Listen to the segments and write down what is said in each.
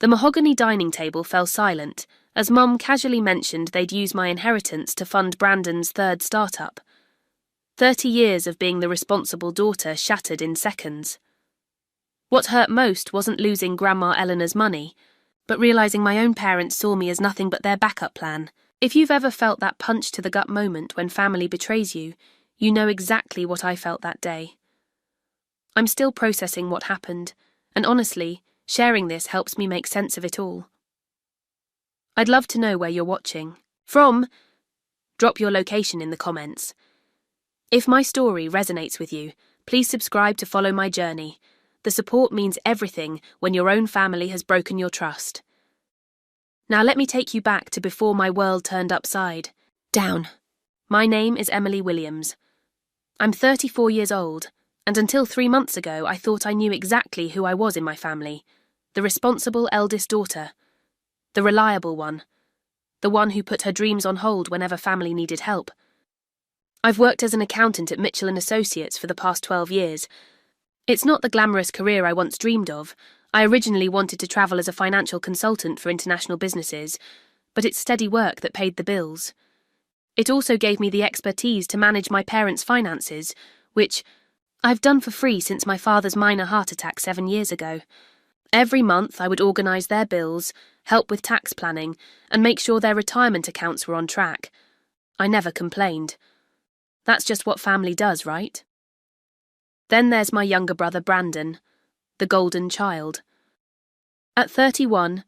The mahogany dining table fell silent as Mum casually mentioned they'd use my inheritance to fund Brandon's third startup. 30 years of being the responsible daughter shattered in seconds. What hurt most wasn't losing Grandma Eleanor's money, but realising my own parents saw me as nothing but their backup plan. If you've ever felt that punch to the gut moment when family betrays you, you know exactly what I felt that day. I'm still processing what happened, and honestly, sharing this helps me make sense of it all. I'd love to know where you're watching from. Drop your location in the comments. If my story resonates with you, please subscribe to follow my journey. The support means everything when your own family has broken your trust. Now let me take you back to before my world turned upside down. My name is Emily Williams. I'm 34 years old, and until 3 months ago I thought I knew exactly who I was in my family. The responsible eldest daughter. The reliable one. The one who put her dreams on hold whenever family needed help. I've worked as an accountant at Mitchell & Associates for the past 12 years. It's not the glamorous career I once dreamed of. I originally wanted to travel as a financial consultant for international businesses, but it's steady work that paid the bills. It also gave me the expertise to manage my parents' finances, which I've done for free since my father's minor heart attack 7 years ago. Every month I would organise their bills, help with tax planning, and make sure their retirement accounts were on track. I never complained. That's just what family does, right? Then there's my younger brother Brandon, the golden child. At 31,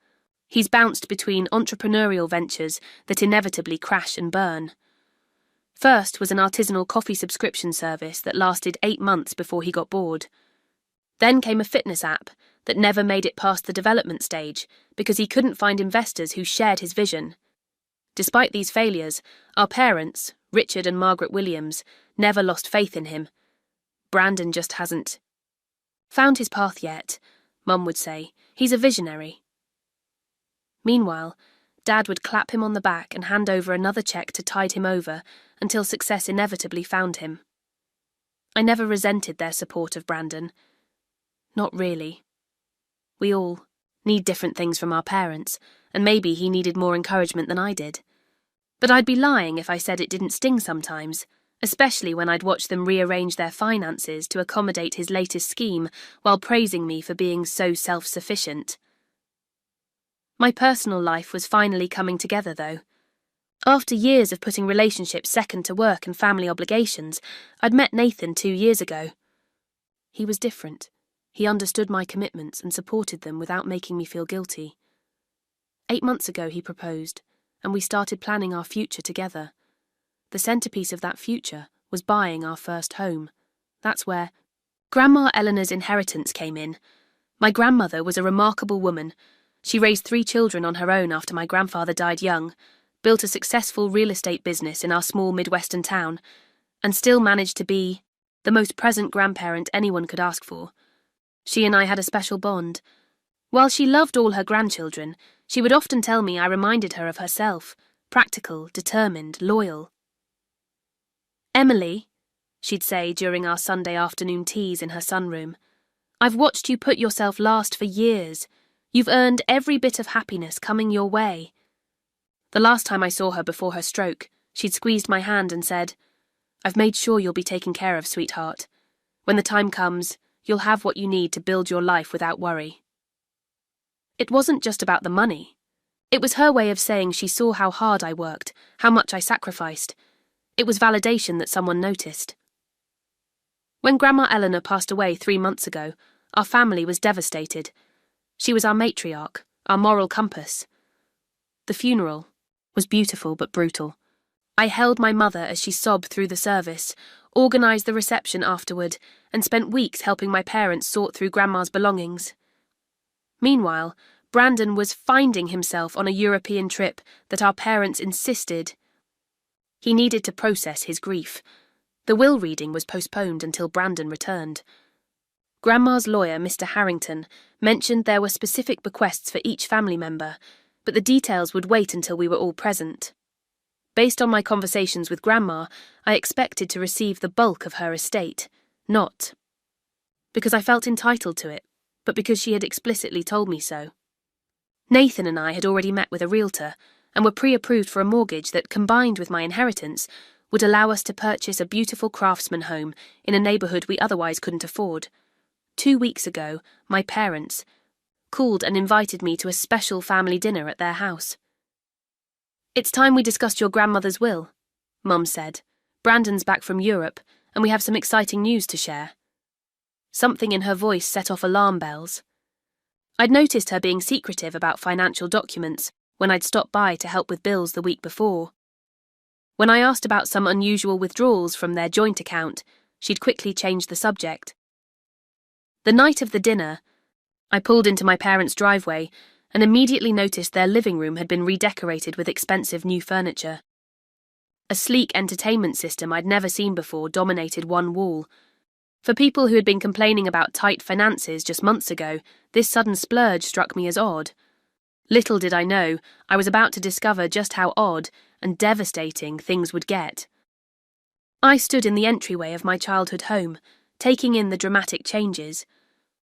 he's bounced between entrepreneurial ventures that inevitably crash and burn. First was an artisanal coffee subscription service that lasted 8 months before he got bored. Then came a fitness app that never made it past the development stage because he couldn't find investors who shared his vision. Despite these failures, our parents, Richard and Margaret Williams, never lost faith in him. Brandon just hasn't found his path yet, Mum would say. He's a visionary. Meanwhile, Dad would clap him on the back and hand over another cheque to tide him over until success inevitably found him. I never resented their support of Brandon. Not really. We all need different things from our parents, and maybe he needed more encouragement than I did. But I'd be lying if I said it didn't sting sometimes, especially when I'd watch them rearrange their finances to accommodate his latest scheme while praising me for being so self-sufficient. My personal life was finally coming together, though. After years of putting relationships second to work and family obligations, I'd met Nathan 2 years ago. He was different. He understood my commitments and supported them without making me feel guilty. 8 months ago he proposed, and we started planning our future together. The centrepiece of that future was buying our first home. That's where Grandma Eleanor's inheritance came in. My grandmother was a remarkable woman. She raised 3 children on her own after my grandfather died young, built a successful real estate business in our small Midwestern town, and still managed to be the most present grandparent anyone could ask for. She and I had a special bond. While she loved all her grandchildren, she would often tell me I reminded her of herself, practical, determined, loyal. "Emily," she'd say during our Sunday afternoon teas in her sunroom, "I've watched you put yourself last for years. You've earned every bit of happiness coming your way." The last time I saw her before her stroke, she'd squeezed my hand and said, "I've made sure you'll be taken care of, sweetheart. When the time comes, you'll have what you need to build your life without worry." It wasn't just about the money. It was her way of saying she saw how hard I worked, how much I sacrificed. It was validation that someone noticed. When Grandma Eleanor passed away 3 months ago, our family was devastated. She was our matriarch, our moral compass. The funeral was beautiful but brutal. I held my mother as she sobbed through the service, organised the reception afterward, and spent weeks helping my parents sort through Grandma's belongings. Meanwhile, Brandon was finding himself on a European trip that our parents insisted he needed to process his grief. The will reading was postponed until Brandon returned. Grandma's lawyer, Mr. Harrington, mentioned there were specific bequests for each family member, but the details would wait until we were all present. Based on my conversations with Grandma, I expected to receive the bulk of her estate, not because I felt entitled to it, but because she had explicitly told me so. Nathan and I had already met with a realtor and were pre-approved for a mortgage that, combined with my inheritance, would allow us to purchase a beautiful craftsman home in a neighbourhood we otherwise couldn't afford. 2 weeks ago, my parents called and invited me to a special family dinner at their house. "It's time we discussed your grandmother's will," Mum said. "Brandon's back from Europe, and we have some exciting news to share." Something in her voice set off alarm bells. I'd noticed her being secretive about financial documents when I'd stopped by to help with bills the week before. When I asked about some unusual withdrawals from their joint account, she'd quickly changed the subject. The night of the dinner, I pulled into my parents' driveway and immediately noticed their living room had been redecorated with expensive new furniture. A sleek entertainment system I'd never seen before dominated one wall. For people who had been complaining about tight finances just months ago, this sudden splurge struck me as odd. Little did I know, I was about to discover just how odd and devastating things would get. I stood in the entryway of my childhood home, taking in the dramatic changes.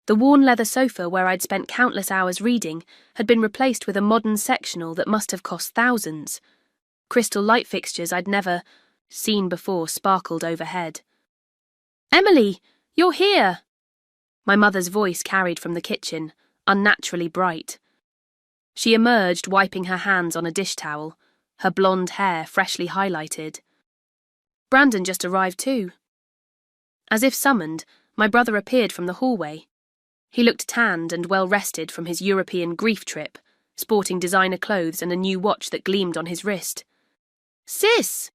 The worn leather sofa where I'd spent countless hours reading had been replaced with a modern sectional that must have cost thousands. Crystal light fixtures I'd never seen before sparkled overhead. "Emily, you're here!" My mother's voice carried from the kitchen, unnaturally bright. She emerged, wiping her hands on a dish towel, her blonde hair freshly highlighted. "Brandon just arrived too." As if summoned, my brother appeared from the hallway. He looked tanned and well-rested from his European grief trip, sporting designer clothes and a new watch that gleamed on his wrist. "Sis!"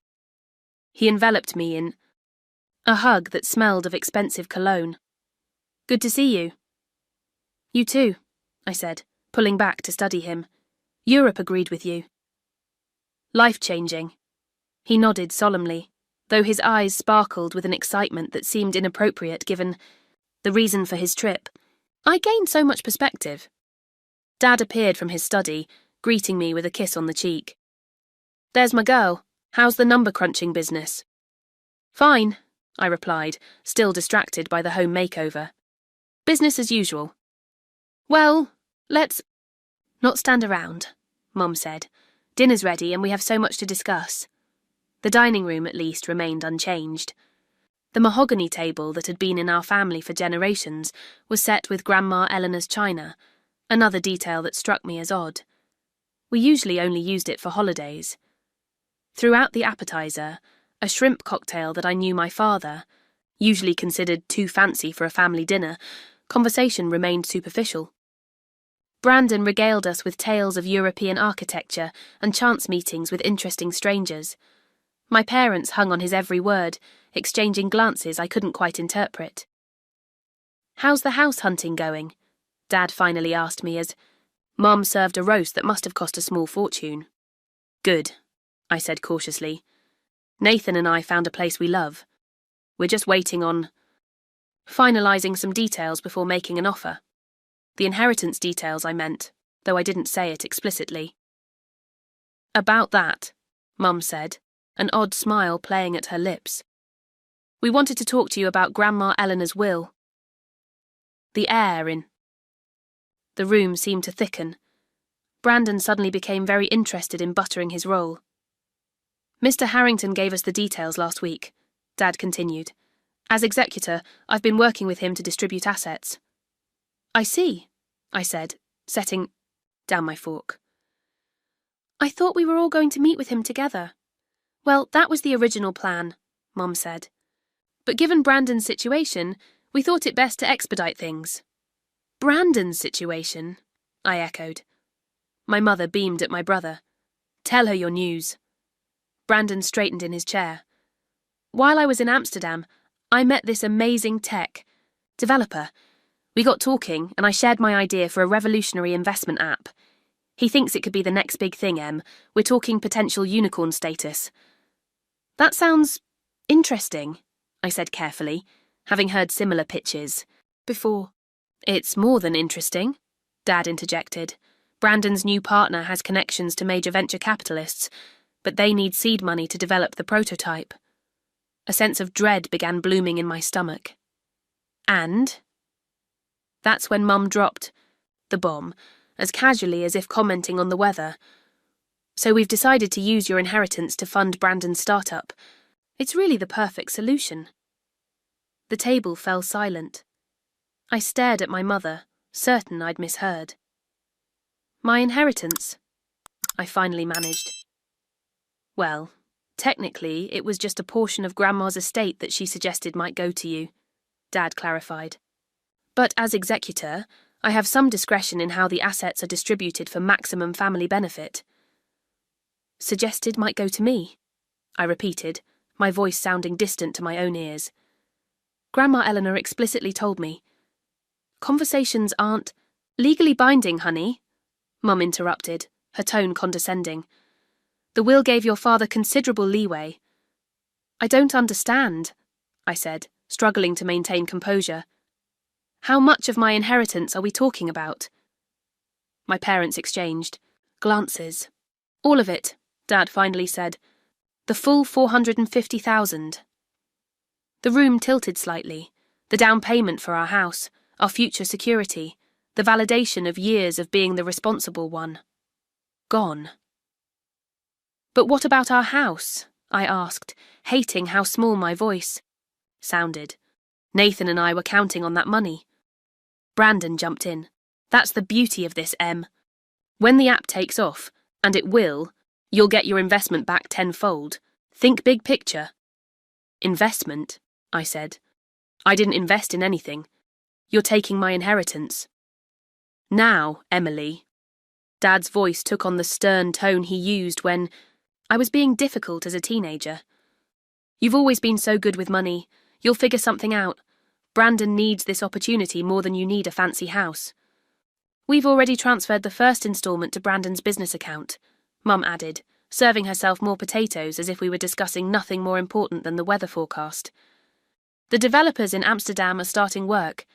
He enveloped me in a hug that smelled of expensive cologne. "Good to see you." "You too," I said, pulling back to study him. "Europe agreed with you." "Life-changing." He nodded solemnly, though his eyes sparkled with an excitement that seemed inappropriate given the reason for his trip. I gained so much perspective. Dad appeared from his study, greeting me with a kiss on the cheek. "There's my girl. How's the number-crunching business?" "Fine," I replied, still distracted by the home makeover. "Business as usual." "Well, let's not stand around," Mum said. "Dinner's ready and we have so much to discuss." The dining room, at least, remained unchanged. The mahogany table that had been in our family for generations was set with Grandma Eleanor's china, another detail that struck me as odd. We usually only used it for holidays. Throughout the appetizer, a shrimp cocktail that I knew my father, usually considered too fancy for a family dinner, conversation remained superficial. Brandon regaled us with tales of European architecture and chance meetings with interesting strangers. My parents hung on his every word, exchanging glances I couldn't quite interpret. "How's the house hunting going?" Dad finally asked me as Mum served a roast that must have cost a small fortune. "Good," I said cautiously. "Nathan and I found a place we love. We're just waiting on finalising some details before making an offer. The inheritance details, I meant, though I didn't say it explicitly." "About that," Mum said, an odd smile playing at her lips. "We wanted to talk to you about Grandma Eleanor's will." The air in the room seemed to thicken. Brandon suddenly became very interested in buttering his roll. "Mr. Harrington gave us the details last week," Dad continued. "As executor, I've been working with him to distribute assets." "I see," I said, setting down my fork. "I thought we were all going to meet with him together." "Well, that was the original plan," Mum said. "But given Brandon's situation, we thought it best to expedite things." "Brandon's situation?" I echoed. My mother beamed at my brother. "Tell her your news." Brandon straightened in his chair. "While I was in Amsterdam, I met this amazing tech developer. We got talking, and I shared my idea for a revolutionary investment app. He thinks it could be the next big thing, Em. We're talking potential unicorn status." "That sounds interesting," I said carefully, having heard similar pitches before. "It's more than interesting," Dad interjected. "Brandon's new partner has connections to major venture capitalists, but they need seed money to develop the prototype." A sense of dread began blooming in my stomach. "And?" That's when Mum dropped the bomb as casually as if commenting on the weather. "So we've decided to use your inheritance to fund Brandon's startup. It's really the perfect solution." The table fell silent. I stared at my mother, certain I'd misheard. "My inheritance," I finally managed. "Well, technically, it was just a portion of Grandma's estate that she suggested might go to you," Dad clarified. "But as executor, I have some discretion in how the assets are distributed for maximum family benefit." "Suggested might go to me," I repeated, my voice sounding distant to my own ears. "Grandma Eleanor explicitly told me." "Conversations aren't legally binding, honey," Mum interrupted, her tone condescending. "The will gave your father considerable leeway." "I don't understand," I said, struggling to maintain composure. "How much of my inheritance are we talking about?" My parents exchanged glances. "All of it," Dad finally said. "The full 450,000. The room tilted slightly. The down payment for our house, our future security, the validation of years of being the responsible one. Gone. "But what about our house?" I asked, hating how small my voice sounded. Nathan and I were counting on that money. Brandon jumped in. "That's the beauty of this, Em. When the app takes off, and it will, you'll get your investment back tenfold. Think big picture." "Investment?" I said. "I didn't invest in anything. You're taking my inheritance." "Now, Emily." Dad's voice took on the stern tone he used when I was being difficult as a teenager. "You've always been so good with money. You'll figure something out. Brandon needs this opportunity more than you need a fancy house." "We've already transferred the first installment to Brandon's business account," Mum added, serving herself more potatoes as if we were discussing nothing more important than the weather forecast. "The developers in Amsterdam are starting work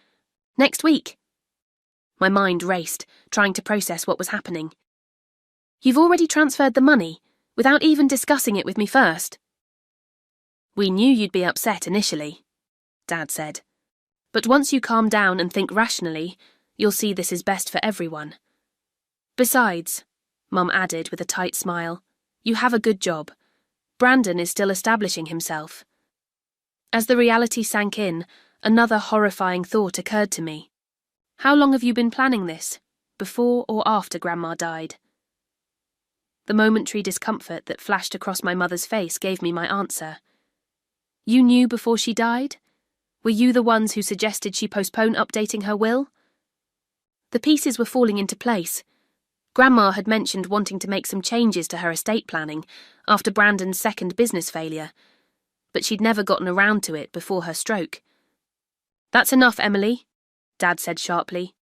next week." My mind raced, trying to process what was happening. "You've already transferred the money, without even discussing it with me first?" "We knew you'd be upset initially," Dad said. "But once you calm down and think rationally, you'll see this is best for everyone. Besides," Mum added with a tight smile, "you have a good job. Brandon is still establishing himself." As the reality sank in, another horrifying thought occurred to me. "How long have you been planning this? Before or after Grandma died?" The momentary discomfort that flashed across my mother's face gave me my answer. "You knew before she died? Were you the ones who suggested she postpone updating her will?" The pieces were falling into place. Grandma had mentioned wanting to make some changes to her estate planning after Brandon's second business failure, but she'd never gotten around to it before her stroke. "That's enough, Emily," Dad said sharply.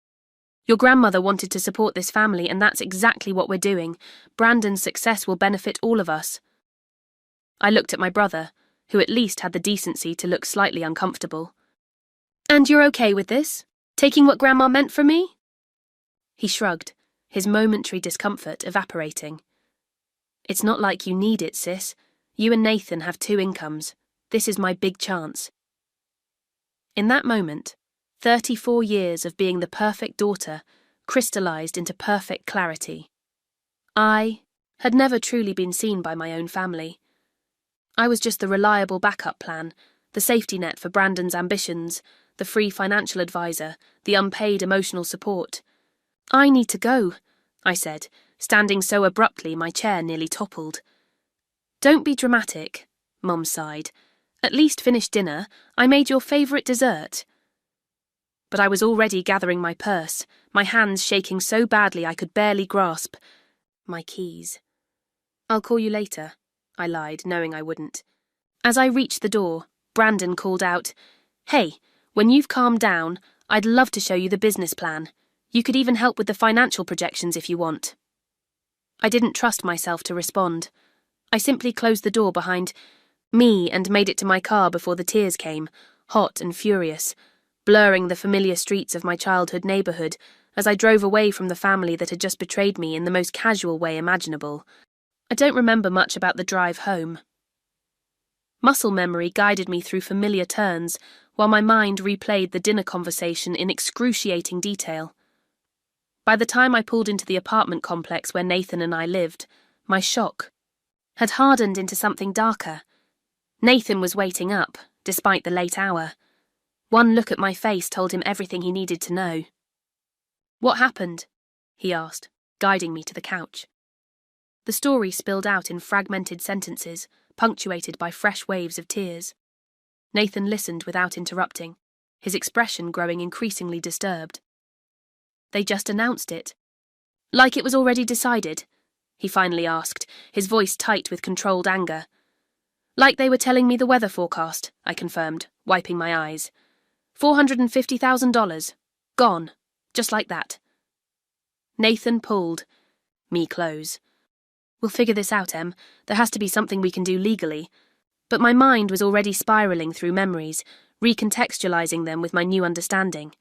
"Your grandmother wanted to support this family, and that's exactly what we're doing. Brandon's success will benefit all of us." I looked at my brother, who at least had the decency to look slightly uncomfortable. "And you're okay with this? Taking what Grandma meant for me?" He shrugged, his momentary discomfort evaporating. "It's not like you need it, sis. You and Nathan have 2 incomes. This is my big chance." In that moment, 34 years of being the perfect daughter crystallized into perfect clarity. I had never truly been seen by my own family. I was just the reliable backup plan, the safety net for Brandon's ambitions, the free financial advisor, the unpaid emotional support. "I need to go," I said, standing so abruptly my chair nearly toppled. "Don't be dramatic," Mum sighed. "At least finish dinner. I made your favourite dessert." But I was already gathering my purse, my hands shaking so badly I could barely grasp my keys. "I'll call you later," I lied, knowing I wouldn't. As I reached the door, Brandon called out, "Hey, when you've calmed down, I'd love to show you the business plan. You could even help with the financial projections if you want." I didn't trust myself to respond. I simply closed the door behind me and made it to my car before the tears came, hot and furious, blurring the familiar streets of my childhood neighbourhood as I drove away from the family that had just betrayed me in the most casual way imaginable. I don't remember much about the drive home. Muscle memory guided me through familiar turns, while my mind replayed the dinner conversation in excruciating detail. By the time I pulled into the apartment complex where Nathan and I lived, my shock had hardened into something darker. Nathan was waiting up, despite the late hour. One look at my face told him everything he needed to know. "What happened?" he asked, guiding me to the couch. The story spilled out in fragmented sentences, punctuated by fresh waves of tears. Nathan listened without interrupting, his expression growing increasingly disturbed. "They just announced it." "Like it was already decided?" he finally asked, his voice tight with controlled anger. "Like they were telling me the weather forecast," I confirmed, wiping my eyes. $450,000. Gone. Just like that. Nathan pulled me close. "We'll figure this out, Em. There has to be something we can do legally." But my mind was already spiraling through memories, recontextualizing them with my new understanding.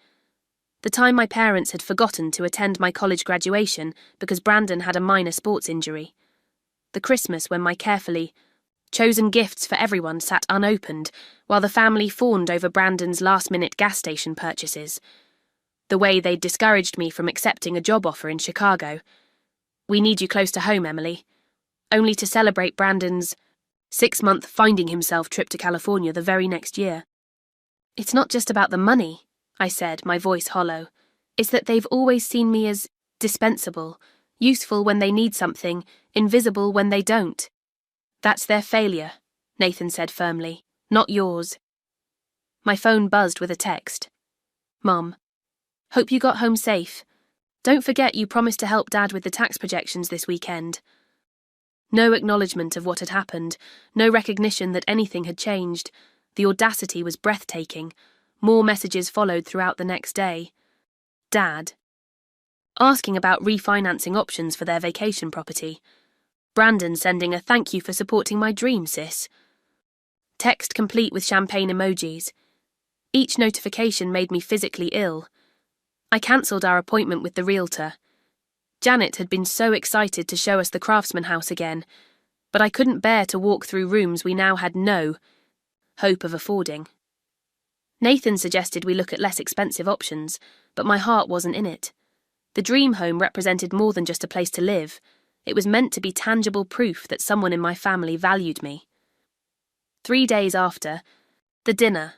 The time my parents had forgotten to attend my college graduation because Brandon had a minor sports injury. The Christmas when my carefully chosen gifts for everyone sat unopened, while the family fawned over Brandon's last-minute gas station purchases. The way they'd discouraged me from accepting a job offer in Chicago. "We need you close to home, Emily." Only to celebrate Brandon's 6-month finding himself trip to California the very next year. "It's not just about the money," I said, my voice hollow. "It's that they've always seen me as dispensable, useful when they need something, invisible when they don't." "That's their failure," Nathan said firmly, "not yours." My phone buzzed with a text. "Mom, hope you got home safe. Don't forget you promised to help Dad with the tax projections this weekend." No acknowledgement of what had happened, no recognition that anything had changed. The audacity was breathtaking. More messages followed throughout the next day. Dad asking about refinancing options for their vacation property. Brandon sending a "thank you for supporting my dream, sis." Text complete with champagne emojis. Each notification made me physically ill. I cancelled our appointment with the realtor. Janet had been so excited to show us the Craftsman house again, but I couldn't bear to walk through rooms we now had no hope of affording. Nathan suggested we look at less expensive options, but my heart wasn't in it. The dream home represented more than just a place to live. It was meant to be tangible proof that someone in my family valued me. 3 days after, the dinner.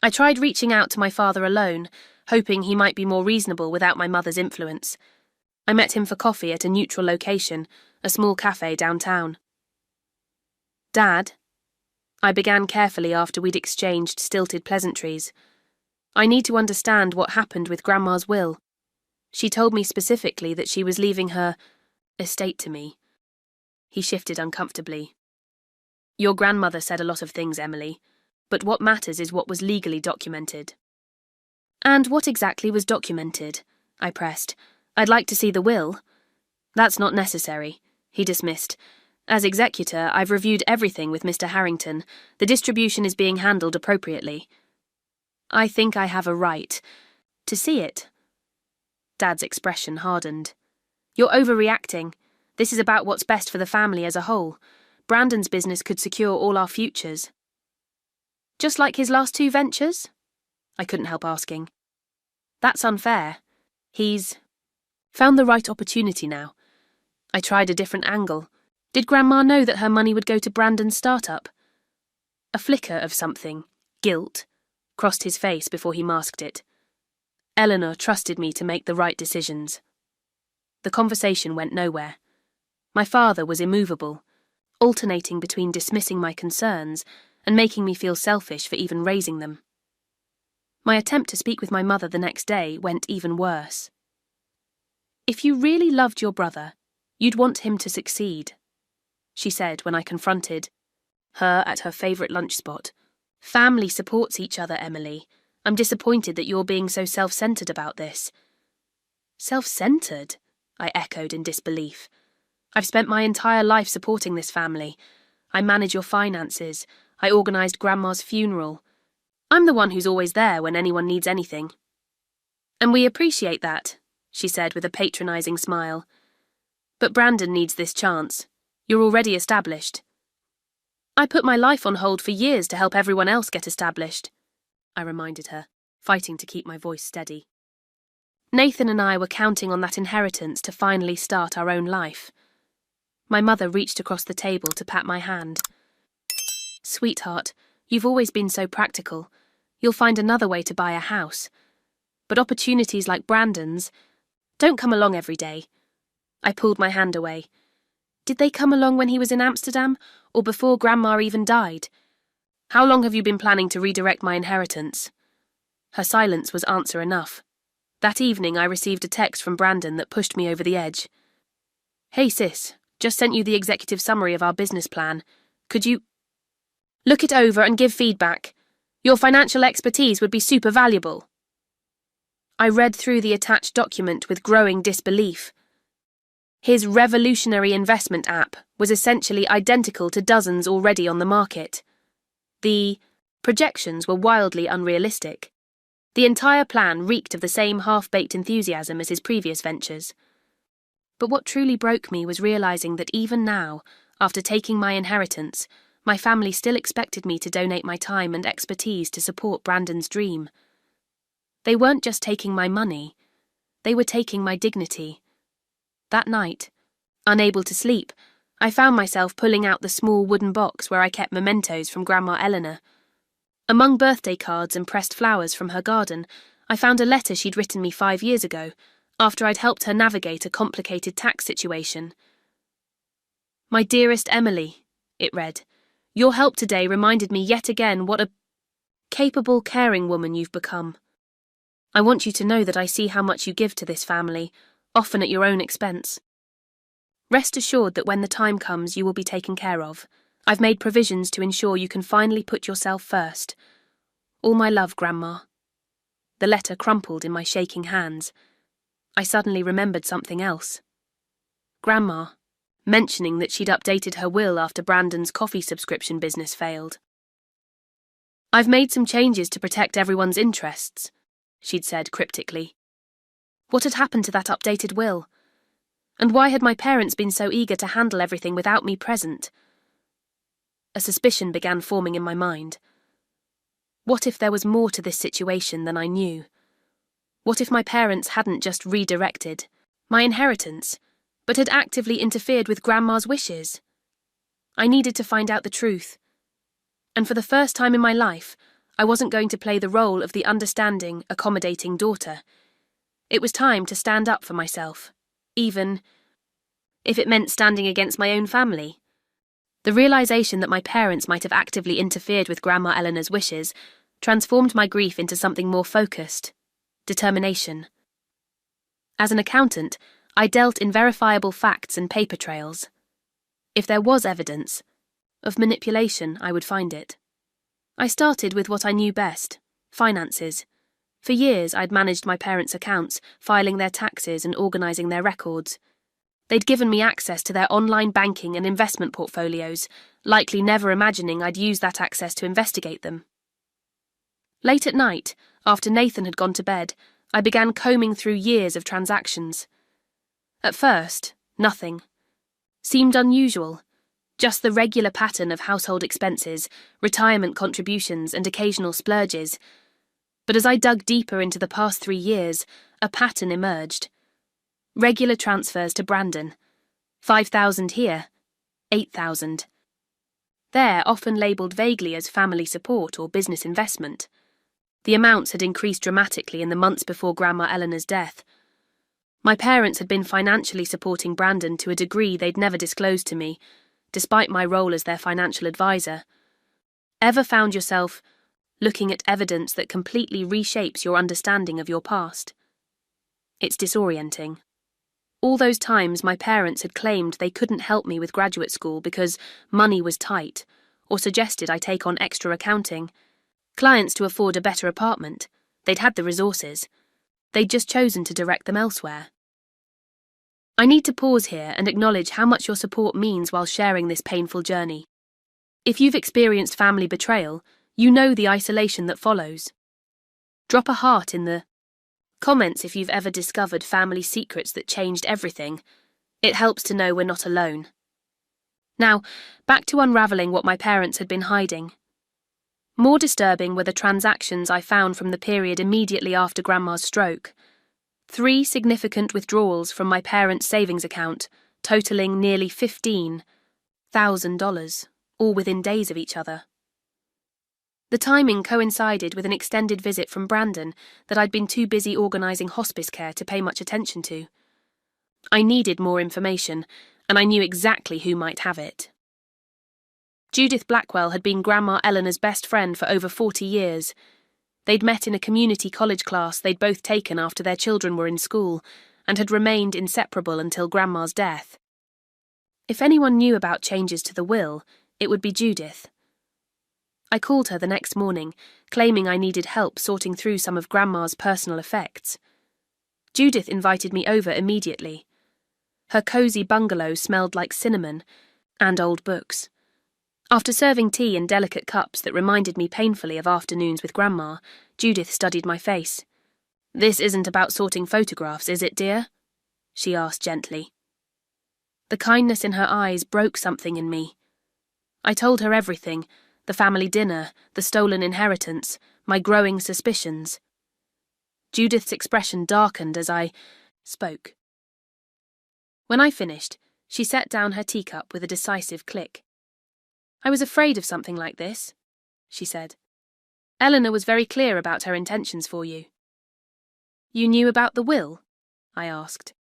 I tried reaching out to my father alone, hoping he might be more reasonable without my mother's influence. I met him for coffee at a neutral location, a small cafe downtown. "Dad," I began carefully after we'd exchanged stilted pleasantries. "I need to understand what happened with Grandma's will. She told me specifically that she was leaving her estate to me." He shifted uncomfortably. "Your grandmother said a lot of things, Emily, but what matters is what was legally documented." "And what exactly was documented?" I pressed. "I'd like to see the will." "That's not necessary," he dismissed. "As executor, I've reviewed everything with Mr. Harrington. The distribution is being handled appropriately." "I think I have a right to see it." Dad's expression hardened. "You're overreacting. This is about what's best for the family as a whole. Brandon's business could secure all our futures." "Just like his last 2 ventures?" I couldn't help asking. "That's unfair. He's found the right opportunity now." I tried a different angle. Did Grandma know that her money would go to Brandon's startup? A flicker of something, guilt, crossed his face before he masked it. Eleanor trusted me to make the right decisions. The conversation went nowhere. My father was immovable, alternating between dismissing my concerns and making me feel selfish for even raising them. My attempt to speak with my mother the next day went even worse. "If you really loved your brother, you'd want him to succeed," she said when I confronted her at her favourite lunch spot. "Family supports each other, Emily. I'm disappointed that you're being so self-centred about this." "Self-centred?" I echoed in disbelief. "I've spent my entire life supporting this family. I manage your finances. I organised Grandma's funeral. I'm the one who's always there when anyone needs anything." "And we appreciate that," she said with a patronising smile. "But Brandon needs this chance. You're already established." "I put my life on hold for years to help everyone else get established," I reminded her, fighting to keep my voice steady. Nathan and I were counting on that inheritance to finally start our own life. My mother reached across the table to pat my hand. "Sweetheart, you've always been so practical. You'll find another way to buy a house. But opportunities like Brandon's don't come along every day." I pulled my hand away. "Did they come along when he was in Amsterdam, or before Grandma even died? How long have you been planning to redirect my inheritance?" Her silence was answer enough. That evening I received a text from Brandon that pushed me over the edge. "Hey sis, just sent you the executive summary of our business plan. Could you look it over and give feedback? Your financial expertise would be super valuable." I read through the attached document with growing disbelief. His revolutionary investment app was essentially identical to dozens already on the market. The projections were wildly unrealistic. The entire plan reeked of the same half-baked enthusiasm as his previous ventures. But what truly broke me was realizing that even now, after taking my inheritance, my family still expected me to donate my time and expertise to support Brandon's dream. They weren't just taking my money, they were taking my dignity. That night, unable to sleep, I found myself pulling out the small wooden box where I kept mementos from Grandma Eleanor. Among birthday cards and pressed flowers from her garden, I found a letter she'd written me 5 years ago, after I'd helped her navigate a complicated tax situation. "My dearest Emily," it read, "your help today reminded me yet again what a capable, caring woman you've become. I want you to know that I see how much you give to this family, often at your own expense. Rest assured that when the time comes, you will be taken care of. I've made provisions to ensure you can finally put yourself first. All my love, Grandma." The letter crumpled in my shaking hands. I suddenly remembered something else. Grandma, mentioning that she'd updated her will after Brandon's coffee subscription business failed. "I've made some changes to protect everyone's interests," she'd said cryptically. What had happened to that updated will? And why had my parents been so eager to handle everything without me present? A suspicion began forming in my mind. What if there was more to this situation than I knew? What if my parents hadn't just redirected my inheritance, but had actively interfered with Grandma's wishes? I needed to find out the truth. And for the first time in my life, I wasn't going to play the role of the understanding, accommodating daughter. It was time to stand up for myself, even if it meant standing against my own family. The realization that my parents might have actively interfered with Grandma Eleanor's wishes transformed my grief into something more focused: determination. As an accountant, I dealt in verifiable facts and paper trails. If there was evidence of manipulation, I would find it. I started with what I knew best: finances. For years, I'd managed my parents' accounts, filing their taxes and organising their records. They'd given me access to their online banking and investment portfolios, likely never imagining I'd use that access to investigate them. Late at night, after Nathan had gone to bed, I began combing through years of transactions. At first, nothing seemed unusual, just the regular pattern of household expenses, retirement contributions, and occasional splurges. But as I dug deeper into the past 3 years, a pattern emerged. Regular transfers to Brandon. 5,000 here, 8,000. There, often labelled vaguely as family support or business investment. The amounts had increased dramatically in the months before Grandma Eleanor's death. My parents had been financially supporting Brandon to a degree they'd never disclosed to me, despite my role as their financial advisor. Ever found yourself looking at evidence that completely reshapes your understanding of your past? It's disorienting. All those times my parents had claimed they couldn't help me with graduate school because money was tight, or suggested I take on extra accounting, clients to afford a better apartment. They'd had the resources. They'd just chosen to direct them elsewhere. I need to pause here and acknowledge how much your support means while sharing this painful journey. If you've experienced family betrayal, you know the isolation that follows. Drop a heart in the comments if you've ever discovered family secrets that changed everything. It helps to know we're not alone. Now, back to unravelling what my parents had been hiding. More disturbing were the transactions I found from the period immediately after Grandma's stroke. 3 significant withdrawals from my parents' savings account, totaling nearly $15,000, all within days of each other. The timing coincided with an extended visit from Brandon that I'd been too busy organising hospice care to pay much attention to. I needed more information, and I knew exactly who might have it. Judith Blackwell had been Grandma Eleanor's best friend for over 40 years. They'd met in a community college class they'd both taken after their children were in school, and had remained inseparable until Grandma's death. If anyone knew about changes to the will, it would be Judith. I called her the next morning, claiming I needed help sorting through some of Grandma's personal effects. Judith invited me over immediately. Her cosy bungalow smelled like cinnamon and old books. After serving tea in delicate cups that reminded me painfully of afternoons with Grandma, Judith studied my face. "This isn't about sorting photographs, is it, dear?" she asked gently. The kindness in her eyes broke something in me. I told her everything: the family dinner, the stolen inheritance, my growing suspicions. Judith's expression darkened as I spoke. When I finished, she set down her teacup with a decisive click. "I was afraid of something like this," she said. "Eleanor was very clear about her intentions for you." "You knew about the will?" I asked.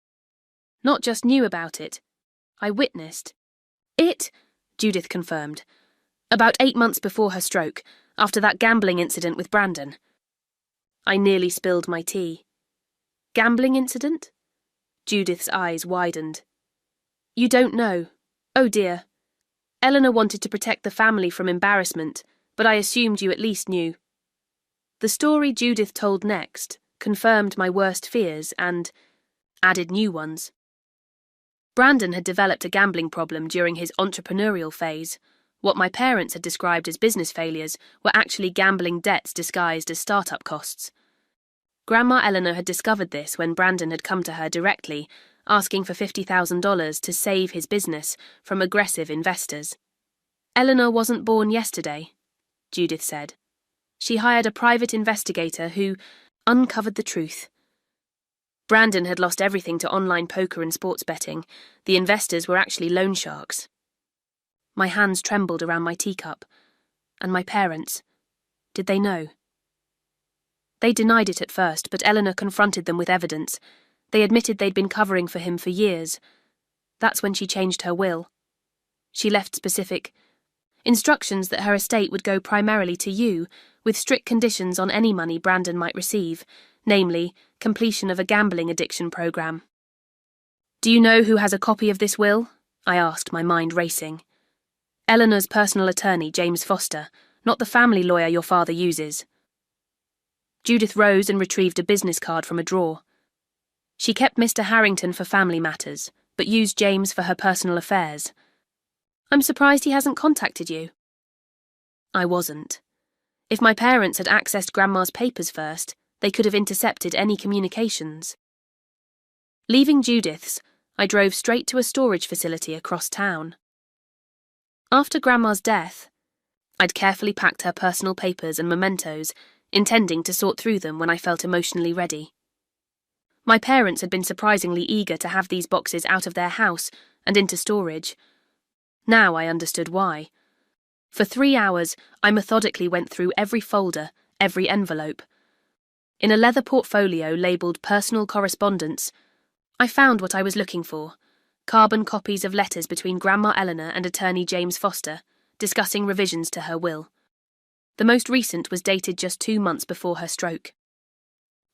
"Not just knew about it. I witnessed it," Judith confirmed. "About 8 months before her stroke, after that gambling incident with Brandon." I nearly spilled my tea. "Gambling incident?" Judith's eyes widened. "You don't know. Oh dear. Eleanor wanted to protect the family from embarrassment, but I assumed you at least knew." The story Judith told next confirmed my worst fears and added new ones. Brandon had developed a gambling problem during his entrepreneurial phase. What my parents had described as business failures were actually gambling debts disguised as startup costs. Grandma Eleanor had discovered this when Brandon had come to her directly, asking for $50,000 to save his business from aggressive investors. "Eleanor wasn't born yesterday," Judith said. "She hired a private investigator who uncovered the truth. Brandon had lost everything to online poker and sports betting. The investors were actually loan sharks." My hands trembled around my teacup. And my parents, did they know? They denied it at first, but Eleanor confronted them with evidence. They admitted they'd been covering for him for years. That's when she changed her will. She left specific instructions that her estate would go primarily to you, with strict conditions on any money Brandon might receive, namely, completion of a gambling addiction program. "Do you know who has a copy of this will?" I asked, my mind racing. "Eleanor's personal attorney, James Foster, not the family lawyer your father uses." Judith rose and retrieved a business card from a drawer. She kept Mr. Harrington for family matters, but used James for her personal affairs. "I'm surprised he hasn't contacted you." I wasn't. If my parents had accessed Grandma's papers first, they could have intercepted any communications. Leaving Judith's, I drove straight to a storage facility across town. After Grandma's death, I'd carefully packed her personal papers and mementos, intending to sort through them when I felt emotionally ready. My parents had been surprisingly eager to have these boxes out of their house and into storage. Now I understood why. For 3 hours, I methodically went through every folder, every envelope. In a leather portfolio labelled Personal Correspondence, I found what I was looking for: carbon copies of letters between Grandma Eleanor and attorney James Foster, discussing revisions to her will. The most recent was dated just 2 months before her stroke.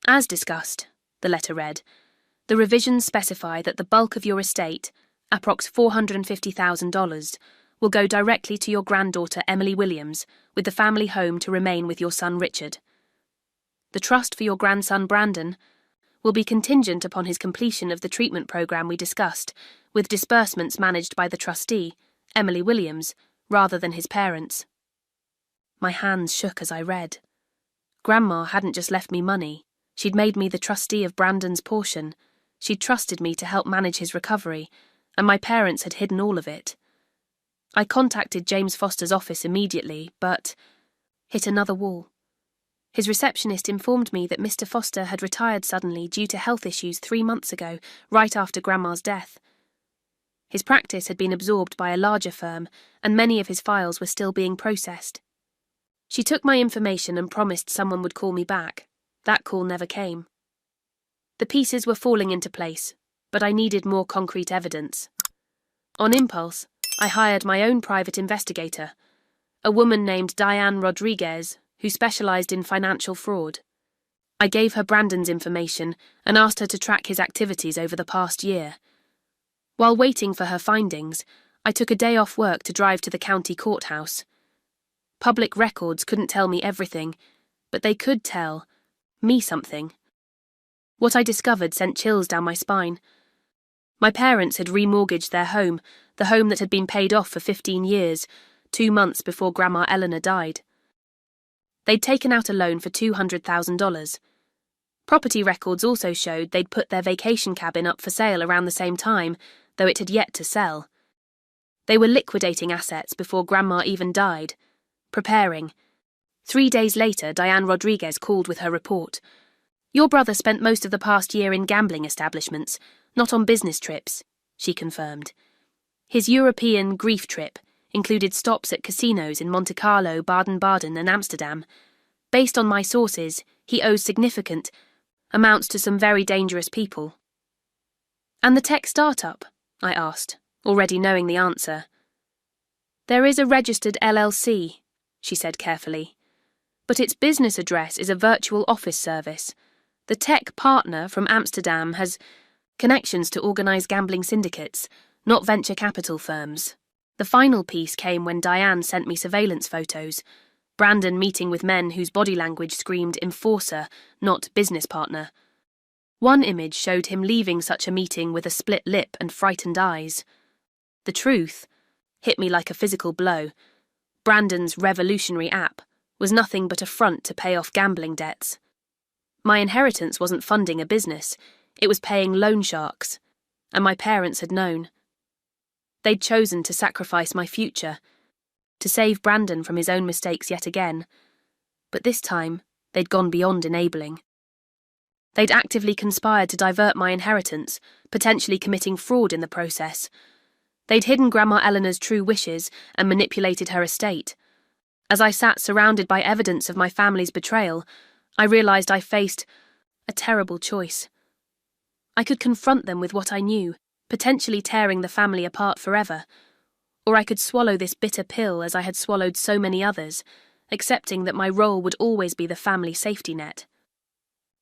"As discussed," the letter read, "the revisions specify that the bulk of your estate, approx $450,000, will go directly to your granddaughter Emily Williams, with the family home to remain with your son Richard. The trust for your grandson Brandon will be contingent upon his completion of the treatment program we discussed, with disbursements managed by the trustee, Emily Williams, rather than his parents." My hands shook as I read. Grandma hadn't just left me money. She'd made me the trustee of Brandon's portion. She'd trusted me to help manage his recovery, and my parents had hidden all of it. I contacted James Foster's office immediately, but hit another wall. His receptionist informed me that Mr. Foster had retired suddenly due to health issues 3 months ago, right after Grandma's death. His practice had been absorbed by a larger firm, and many of his files were still being processed. She took my information and promised someone would call me back. That call never came. The pieces were falling into place, but I needed more concrete evidence. On impulse, I hired my own private investigator, a woman named Diane Rodriguez, who specialized in financial fraud. I gave her Brandon's information and asked her to track his activities over the past year. While waiting for her findings, I took a day off work to drive to the county courthouse. Public records couldn't tell me everything, but they could tell me something. What I discovered sent chills down my spine. My parents had remortgaged their home, the home that had been paid off for 15 years, 2 months before Grandma Eleanor died. They'd taken out a loan for $200,000. Property records also showed they'd put their vacation cabin up for sale around the same time, though it had yet to sell. They were liquidating assets before Grandma even died. Preparing. 3 days later, Diane Rodriguez called with her report. "Your brother spent most of the past year in gambling establishments, not on business trips," she confirmed. His European grief trip included stops at casinos in Monte Carlo, Baden-Baden, and Amsterdam. Based on my sources, he owes significant amounts to some very dangerous people. "And the tech startup?" I asked, already knowing the answer. "There is a registered LLC," she said carefully, "but its business address is a virtual office service. The tech partner from Amsterdam has connections to organized gambling syndicates, not venture capital firms." The final piece came when Diane sent me surveillance photos, Brandon meeting with men whose body language screamed enforcer, not business partner. One image showed him leaving such a meeting with a split lip and frightened eyes. The truth hit me like a physical blow. Brandon's revolutionary app was nothing but a front to pay off gambling debts. My inheritance wasn't funding a business, it was paying loan sharks, and my parents had known. They'd chosen to sacrifice my future, to save Brandon from his own mistakes yet again, but this time they'd gone beyond enabling. They'd actively conspired to divert my inheritance, potentially committing fraud in the process. They'd hidden Grandma Eleanor's true wishes and manipulated her estate. As I sat surrounded by evidence of my family's betrayal, I realized I faced a terrible choice. I could confront them with what I knew, potentially tearing the family apart forever, or I could swallow this bitter pill as I had swallowed so many others, accepting that my role would always be the family safety net.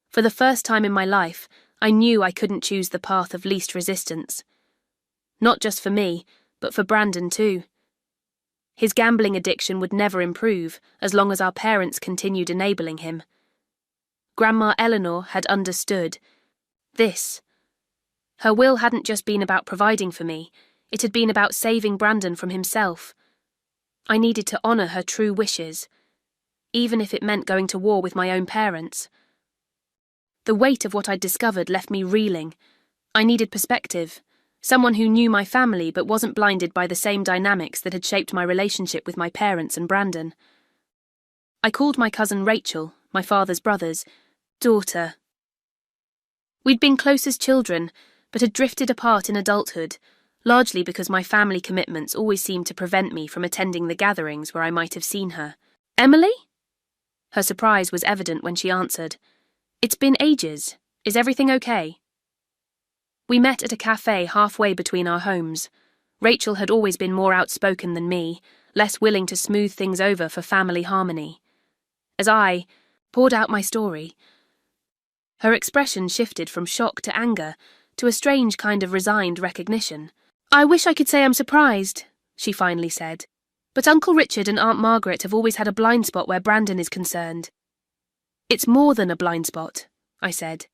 For the first time in my life, I knew I couldn't choose the path of least resistance. Not just for me, but for Brandon too. His gambling addiction would never improve as long as our parents continued enabling him. Grandma Eleanor had understood this. Her will hadn't just been about providing for me, it had been about saving Brandon from himself. I needed to honour her true wishes, even if it meant going to war with my own parents. The weight of what I'd discovered left me reeling. I needed perspective, someone who knew my family but wasn't blinded by the same dynamics that had shaped my relationship with my parents and Brandon. I called my cousin Rachel, my father's brother's daughter. We'd been close as children, but had drifted apart in adulthood, largely because my family commitments always seemed to prevent me from attending the gatherings where I might have seen her. "Emily?" Her surprise was evident when she answered. "It's been ages. Is everything okay?" We met at a cafe halfway between our homes. Rachel had always been more outspoken than me, less willing to smooth things over for family harmony. As I poured out my story, her expression shifted from shock to anger to a strange kind of resigned recognition. "I wish I could say I'm surprised," she finally said, "but Uncle Richard and Aunt Margaret have always had a blind spot where Brandon is concerned." "It's more than a blind spot," I said.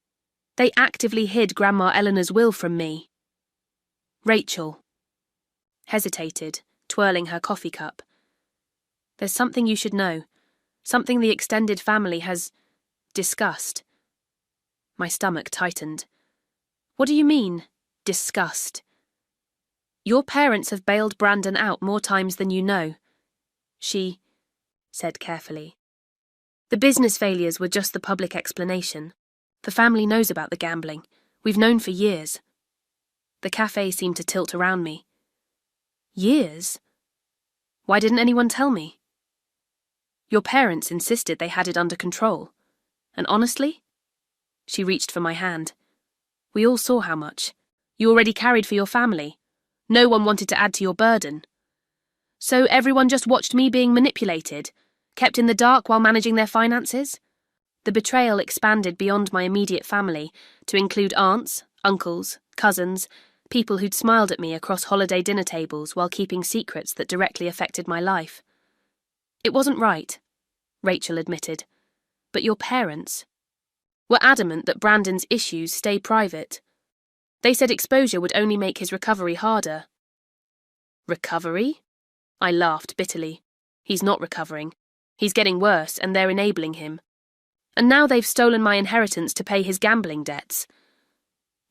"They actively hid Grandma Eleanor's will from me." Rachel hesitated, twirling her coffee cup. "There's something you should know, something the extended family has discussed." My stomach tightened. "What do you mean, discussed?" "Your parents have bailed Brandon out more times than you know," she said carefully. The business failures were just the public explanation. The family knows about the gambling. We've known for years. The cafe seemed to tilt around me. Years? Why didn't anyone tell me? Your parents insisted they had it under control. And honestly? She reached for my hand. We all saw how much. You already carried for your family. No one wanted to add to your burden. So everyone just watched me being manipulated, kept in the dark while managing their finances? The betrayal expanded beyond my immediate family to include aunts, uncles, cousins, people who'd smiled at me across holiday dinner tables while keeping secrets that directly affected my life. It wasn't right, Rachel admitted, but your parents were adamant that Brandon's issues stay private. They said exposure would only make his recovery harder. Recovery? I laughed bitterly. He's not recovering. He's getting worse, and they're enabling him. And now they've stolen my inheritance to pay his gambling debts.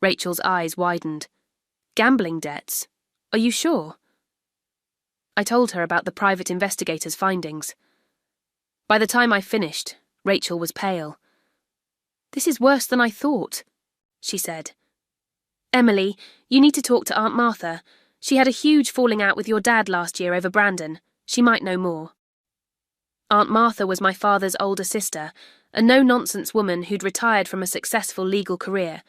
Rachel's eyes widened. Gambling debts? Are you sure? I told her about the private investigator's findings. By the time I finished, Rachel was pale. This is worse than I thought, she said. Emily, you need to talk to Aunt Martha. She had a huge falling out with your dad last year over Brandon. She might know more. Aunt Martha was my father's older sister, a no-nonsense woman who'd retired from a successful legal career.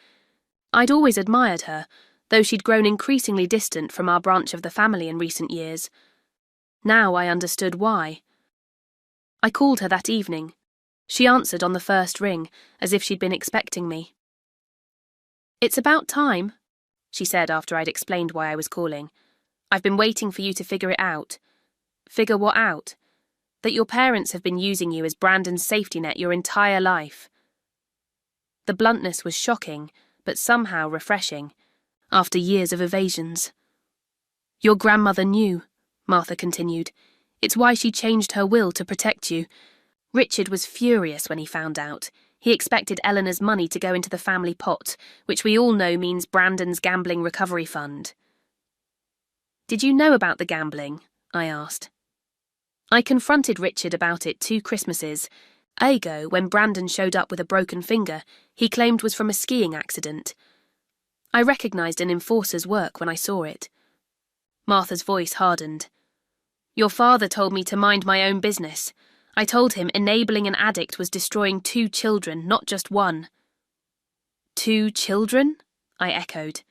I'd always admired her, though she'd grown increasingly distant from our branch of the family in recent years. Now I understood why. I called her that evening. She answered on the first ring, as if she'd been expecting me. It's about time, she said after I'd explained why I was calling. I've been waiting for you to figure it out. Figure what out? That your parents have been using you as Brandon's safety net your entire life. The bluntness was shocking, but somehow refreshing, after years of evasions. Your grandmother knew, Martha continued. It's why she changed her will to protect you. Richard was furious when he found out. He expected Eleanor's money to go into the family pot, which we all know means Brandon's gambling recovery fund. Did you know about the gambling? I asked. I confronted Richard about it 2 Christmases ago when Brandon showed up with a broken finger he claimed was from a skiing accident. I recognised an enforcer's work when I saw it. Martha's voice hardened. Your father told me to mind my own business. I told him enabling an addict was destroying 2 children, not just 1. 2 children? I echoed.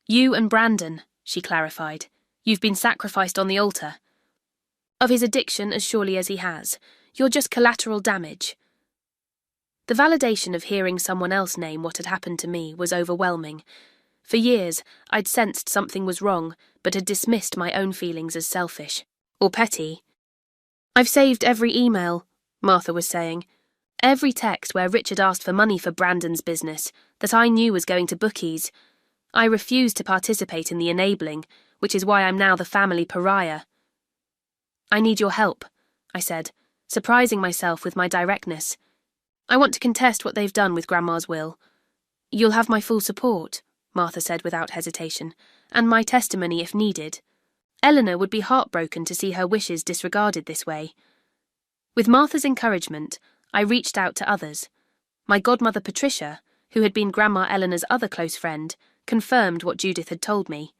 You and Brandon, she clarified. You've been sacrificed on the altar. Of his addiction as surely as he has. You're just collateral damage. The validation of hearing someone else name what had happened to me was overwhelming. For years, I'd sensed something was wrong, but had dismissed my own feelings as selfish. Or petty. I've saved every email, Martha was saying. Every text where Richard asked for money for Brandon's business, that I knew was going to bookies. I refused to participate in the enabling, which is why I'm now the family pariah. I need your help, I said, surprising myself with my directness. I want to contest what they've done with Grandma's will. You'll have my full support, Martha said without hesitation, and my testimony if needed. Eleanor would be heartbroken to see her wishes disregarded this way. With Martha's encouragement, I reached out to others. My godmother Patricia, who had been Grandma Eleanor's other close friend, confirmed what Judith had told me.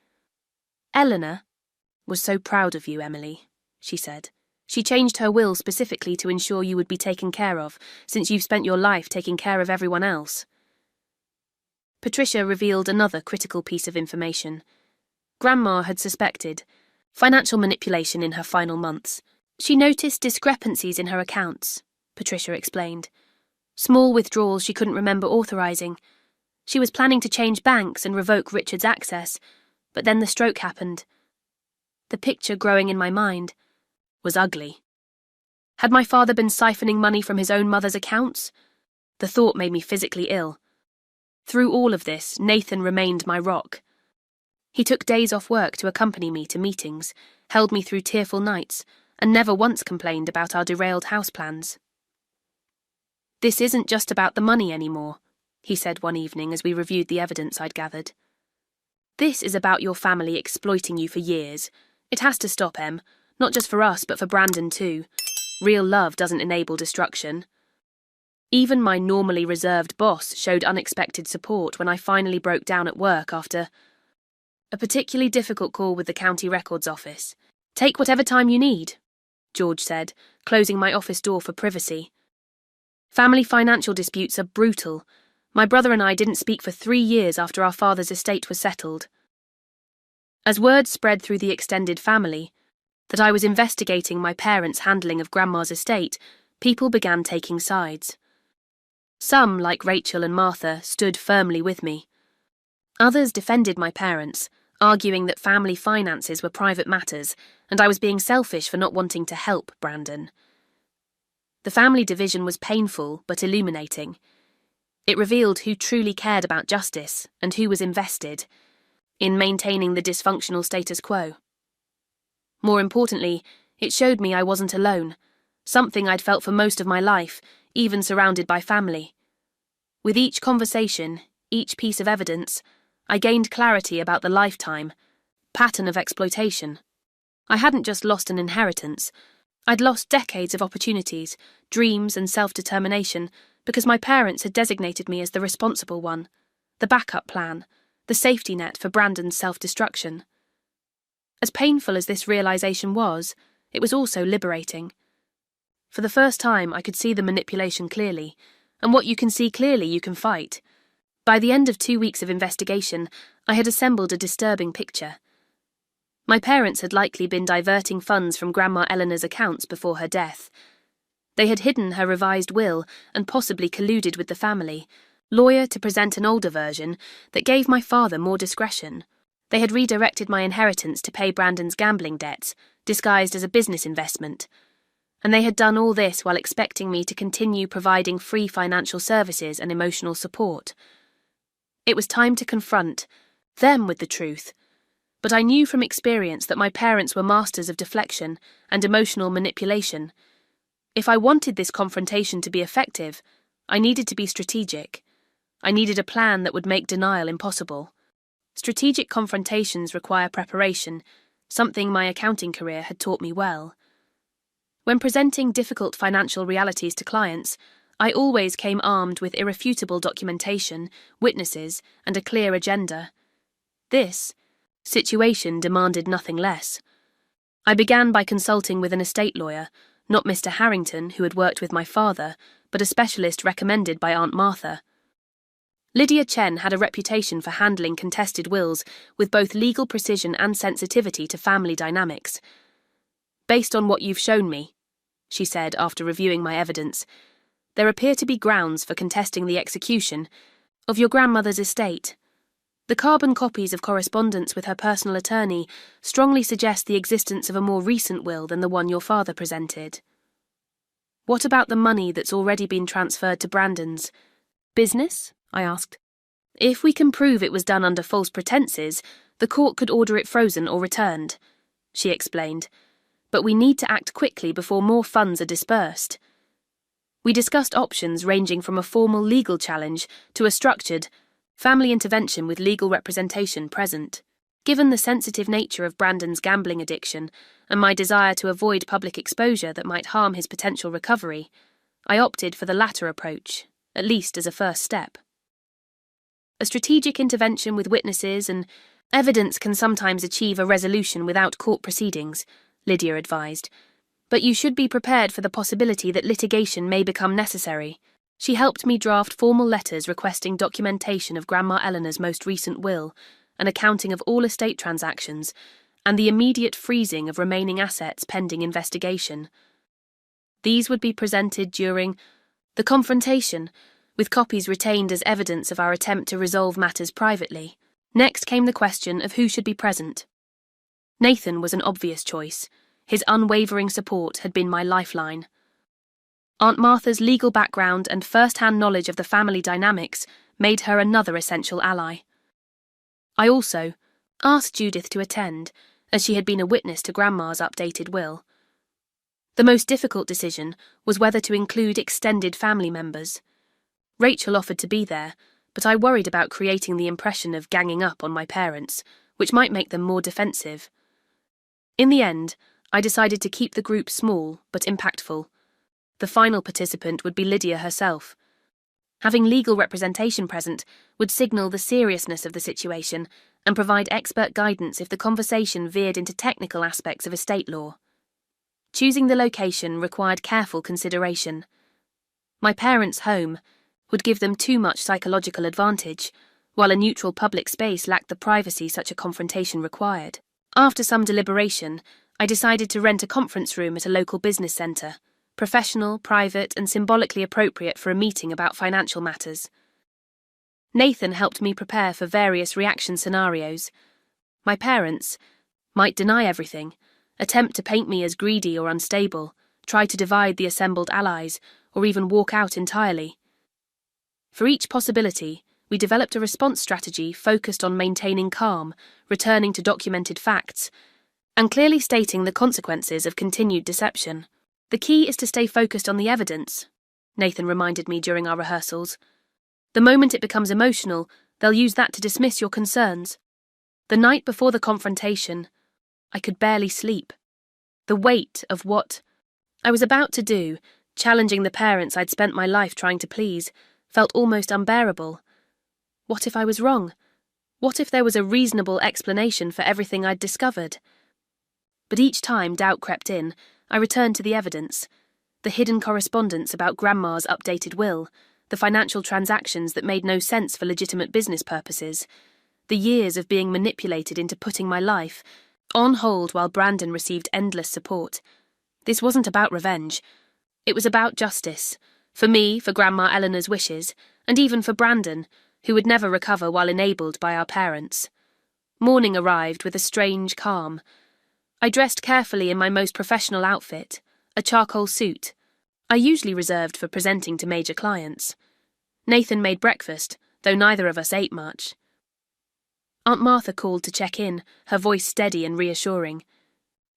Eleanor was so proud of you, Emily, she said. She changed her will specifically to ensure you would be taken care of, since you've spent your life taking care of everyone else. Patricia revealed another critical piece of information. Grandma had suspected financial manipulation in her final months. She noticed discrepancies in her accounts, Patricia explained. Small withdrawals she couldn't remember authorising. She was planning to change banks and revoke Richard's access, but then the stroke happened. The picture growing in my mind was ugly. Had my father been siphoning money from his own mother's accounts? The thought made me physically ill. Through all of this, Nathan remained my rock. He took days off work to accompany me to meetings, held me through tearful nights, and never once complained about our derailed house plans. This isn't just about the money anymore, he said one evening as we reviewed the evidence I'd gathered. This is about your family exploiting you for years. It has to stop, Em. Not just for us, but for Brandon too. Real love doesn't enable destruction. Even my normally reserved boss showed unexpected support when I finally broke down at work after a particularly difficult call with the county records office. "Take whatever time you need," George said, closing my office door for privacy. "Family financial disputes are brutal. My brother and I didn't speak for 3 years after our father's estate was settled." As word spread through the extended family that I was investigating my parents' handling of Grandma's estate, people began taking sides. Some, like Rachel and Martha, stood firmly with me. Others defended my parents, arguing that family finances were private matters and I was being selfish for not wanting to help Brandon. The family division was painful but illuminating. It revealed who truly cared about justice and who was invested in maintaining the dysfunctional status quo. More importantly, it showed me I wasn't alone, something I'd felt for most of my life, even surrounded by family. With each conversation, each piece of evidence, I gained clarity about the lifetime, pattern of exploitation. I hadn't just lost an inheritance, I'd lost decades of opportunities, dreams and self-determination because my parents had designated me as the responsible one, the backup plan, the safety net for Brandon's self-destruction. As painful as this realization was, it was also liberating. For the first time, I could see the manipulation clearly, and what you can see clearly you can fight. By the end of 2 weeks of investigation, I had assembled a disturbing picture. My parents had likely been diverting funds from Grandma Eleanor's accounts before her death. They had hidden her revised will and possibly colluded with the family lawyer to present an older version that gave my father more discretion. They had redirected my inheritance to pay Brandon's gambling debts, disguised as a business investment. And they had done all this while expecting me to continue providing free financial services and emotional support. It was time to confront them with the truth, but I knew from experience that my parents were masters of deflection and emotional manipulation. If I wanted this confrontation to be effective, I needed to be strategic. I needed a plan that would make denial impossible. Strategic confrontations require preparation, something my accounting career had taught me well. When presenting difficult financial realities to clients, I always came armed with irrefutable documentation, witnesses, and a clear agenda. This situation demanded nothing less. I began by consulting with an estate lawyer, not Mr. Harrington, who had worked with my father, but a specialist recommended by Aunt Martha. Lydia Chen had a reputation for handling contested wills with both legal precision and sensitivity to family dynamics. "Based on what you've shown me," she said after reviewing my evidence, "there appear to be grounds for contesting the execution of your grandmother's estate. The carbon copies of correspondence with her personal attorney strongly suggest the existence of a more recent will than the one your father presented. What about the money that's already been transferred to Brandon's business?" I asked. "If we can prove it was done under false pretenses, the court could order it frozen or returned," she explained. "But we need to act quickly before more funds are dispersed." We discussed options ranging from a formal legal challenge to a structured family intervention with legal representation present. Given the sensitive nature of Brandon's gambling addiction and my desire to avoid public exposure that might harm his potential recovery, I opted for the latter approach, at least as a first step. A strategic intervention with witnesses and evidence can sometimes achieve a resolution without court proceedings, Lydia advised, but you should be prepared for the possibility that litigation may become necessary. She helped me draft formal letters requesting documentation of Grandma Eleanor's most recent will, an accounting of all estate transactions, and the immediate freezing of remaining assets pending investigation. These would be presented during the confrontation, with copies retained as evidence of our attempt to resolve matters privately. Next came the question of who should be present. Nathan was an obvious choice. His unwavering support had been my lifeline. Aunt Martha's legal background and first-hand knowledge of the family dynamics made her another essential ally. I also asked Judith to attend, as she had been a witness to Grandma's updated will. The most difficult decision was whether to include extended family members. Rachel offered to be there, but I worried about creating the impression of ganging up on my parents, which might make them more defensive. In the end, I decided to keep the group small but impactful. The final participant would be Lydia herself, Having legal representation present would signal the seriousness of the situation and provide expert guidance if the conversation veered into technical aspects of estate law. Choosing the location required careful consideration. My parents' home would give them too much psychological advantage, while a neutral public space lacked the privacy such a confrontation required. After some deliberation, I decided to rent a conference room at a local business centre, professional, private, and symbolically appropriate for a meeting about financial matters. Nathan helped me prepare for various reaction scenarios. My parents might deny everything, attempt to paint me as greedy or unstable, try to divide the assembled allies, or even walk out entirely. For each possibility, we developed a response strategy focused on maintaining calm, returning to documented facts, and clearly stating the consequences of continued deception. The key is to stay focused on the evidence, Nathan reminded me during our rehearsals. The moment it becomes emotional, they'll use that to dismiss your concerns. The night before the confrontation, I could barely sleep. The weight of what I was about to do, challenging the parents I'd spent my life trying to please, felt almost unbearable. What if I was wrong? What if there was a reasonable explanation for everything I'd discovered? But each time doubt crept in, I returned to the evidence. The hidden correspondence about Grandma's updated will, the financial transactions that made no sense for legitimate business purposes, the years of being manipulated into putting my life on hold while Brandon received endless support. This wasn't about revenge. It was about justice. For me, for Grandma Eleanor's wishes, and even for Brandon, who would never recover while enabled by our parents. Morning arrived with a strange calm. I dressed carefully in my most professional outfit, a charcoal suit, I usually reserved for presenting to major clients. Nathan made breakfast, though neither of us ate much. Aunt Martha called to check in, her voice steady and reassuring.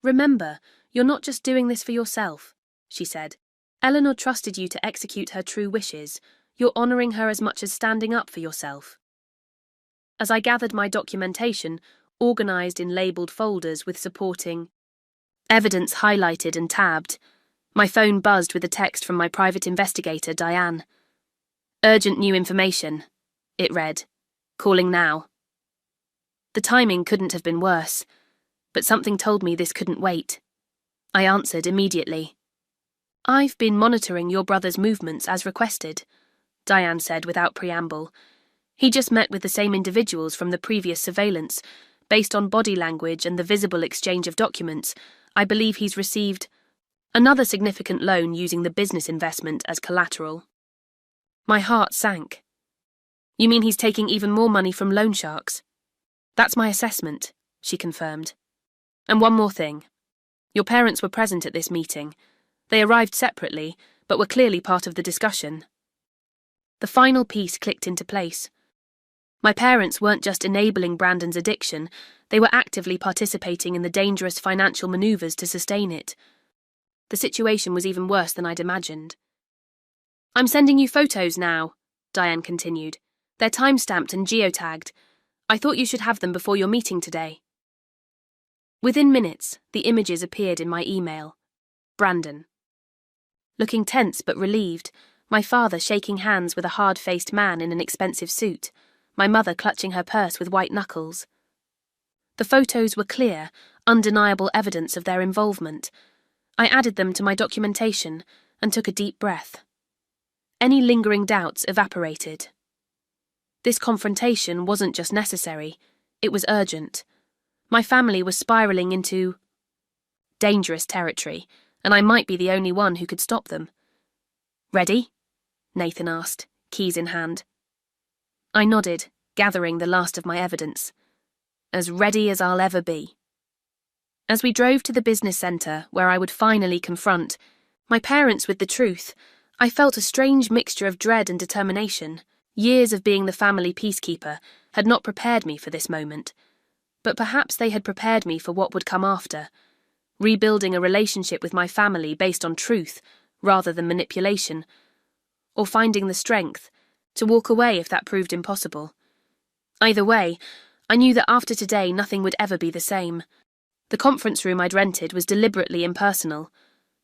"Remember, you're not just doing this for yourself," she said. "Eleanor trusted you to execute her true wishes. You're honouring her as much as standing up for yourself." As I gathered my documentation, organised in labelled folders with supporting evidence highlighted and tabbed, my phone buzzed with a text from my private investigator, Diane. "Urgent new information," it read. "Calling now." The timing couldn't have been worse, but something told me this couldn't wait. I answered immediately. "I've been monitoring your brother's movements as requested," Diane said without preamble. "He just met with the same individuals from the previous surveillance. Based on body language and the visible exchange of documents, I believe he's received another significant loan using the business investment as collateral." My heart sank. "You mean he's taking even more money from loan sharks?" "That's my assessment," she confirmed. "And one more thing. Your parents were present at this meeting. They arrived separately, but were clearly part of the discussion." The final piece clicked into place. My parents weren't just enabling Brandon's addiction, they were actively participating in the dangerous financial manoeuvres to sustain it. The situation was even worse than I'd imagined. "I'm sending you photos now," Diane continued. "They're time-stamped and geotagged. I thought you should have them before your meeting today." Within minutes, the images appeared in my email. Brandon. Looking tense but relieved, my father shaking hands with a hard-faced man in an expensive suit, my mother clutching her purse with white knuckles. The photos were clear, undeniable evidence of their involvement. I added them to my documentation and took a deep breath. Any lingering doubts evaporated. This confrontation wasn't just necessary, it was urgent. My family was spiralling into dangerous territory, and I might be the only one who could stop them. "Ready?" Nathan asked, keys in hand. I nodded, gathering the last of my evidence. As ready as I'll ever be. As we drove to the business centre, where I would finally confront my parents with the truth, I felt a strange mixture of dread and determination. Years of being the family peacekeeper had not prepared me for this moment, but perhaps they had prepared me for what would come after, rebuilding a relationship with my family based on truth rather than manipulation, or finding the strength to walk away if that proved impossible. Either way, I knew that after today nothing would ever be the same. The conference room I'd rented was deliberately impersonal.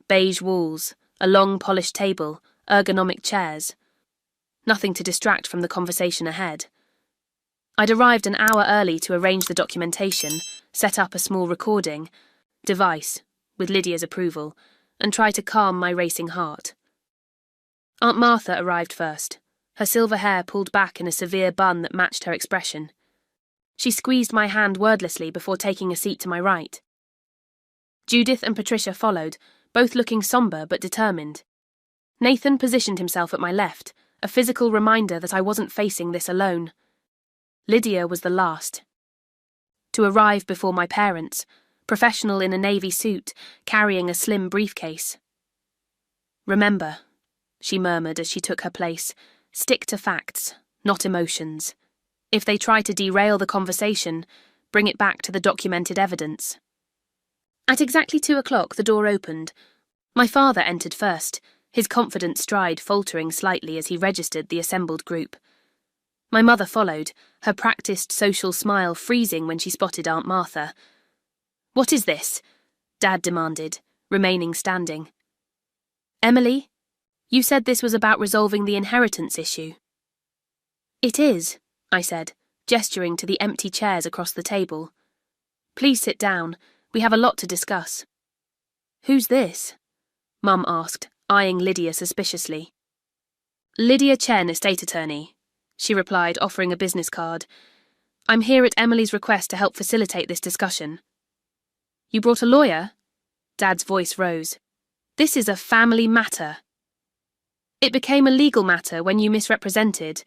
Beige walls, a long polished table, ergonomic chairs. nothing to distract from the conversation ahead. I'd arrived an hour early to arrange the documentation, set up a small recording device, with Lydia's approval, and try to calm my racing heart. Aunt Martha arrived first, her silver hair pulled back in a severe bun that matched her expression. She squeezed my hand wordlessly before taking a seat to my right. Judith and Patricia followed, both looking sombre but determined. Nathan positioned himself at my left, a physical reminder that I wasn't facing this alone. Lydia was the last to arrive before my parents, professional in a navy suit, carrying a slim briefcase. "Remember," she murmured as she took her place, "stick to facts, not emotions. If they try to derail the conversation, bring it back to the documented evidence." At exactly 2:00, the door opened. My father entered first, his confident stride faltering slightly as he registered the assembled group. My mother followed, her practiced social smile freezing when she spotted Aunt Martha. "What is this?" Dad demanded, remaining standing. "Emily, you said this was about resolving the inheritance issue." "It is," I said, gesturing to the empty chairs across the table. "Please sit down. We have a lot to discuss." "Who's this?" Mum asked, eyeing Lydia suspiciously. "Lydia Chen, estate attorney," she replied, offering a business card. "I'm here at Emily's request to help facilitate this discussion." "You brought a lawyer?" Dad's voice rose. "This is a family matter." "It became a legal matter when you misrepresented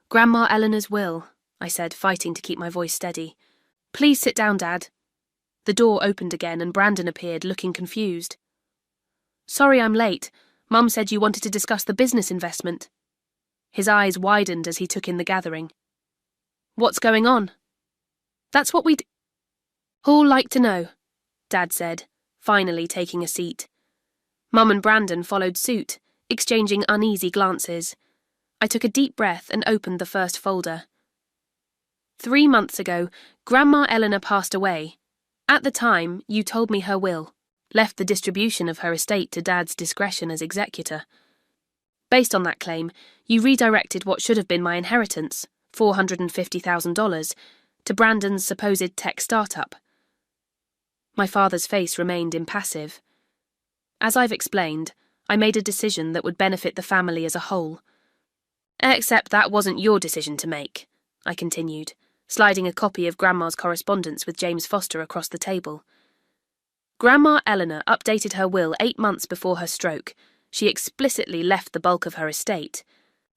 Grandma Eleanor's will," I said, fighting to keep my voice steady. "Please sit down, Dad." The door opened again and Brandon appeared, looking confused. "Sorry I'm late. Mum said you wanted to discuss the business investment." His eyes widened as he took in the gathering. "What's going on?" "That's what we'd all like to know," Dad said, finally taking a seat. Mum and Brandon followed suit, exchanging uneasy glances. I took a deep breath and opened the first folder. 3 months ago, Grandma Eleanor passed away. At the time, you told me her will left the distribution of her estate to Dad's discretion as executor. Based on that claim, you redirected what should have been my inheritance, $450,000, to Brandon's supposed tech startup. My father's face remained impassive. As I've explained, I made a decision that would benefit the family as a whole. "Except that wasn't your decision to make," I continued, sliding a copy of Grandma's correspondence with James Foster across the table. "Grandma Eleanor updated her will 8 months before her stroke. She explicitly left the bulk of her estate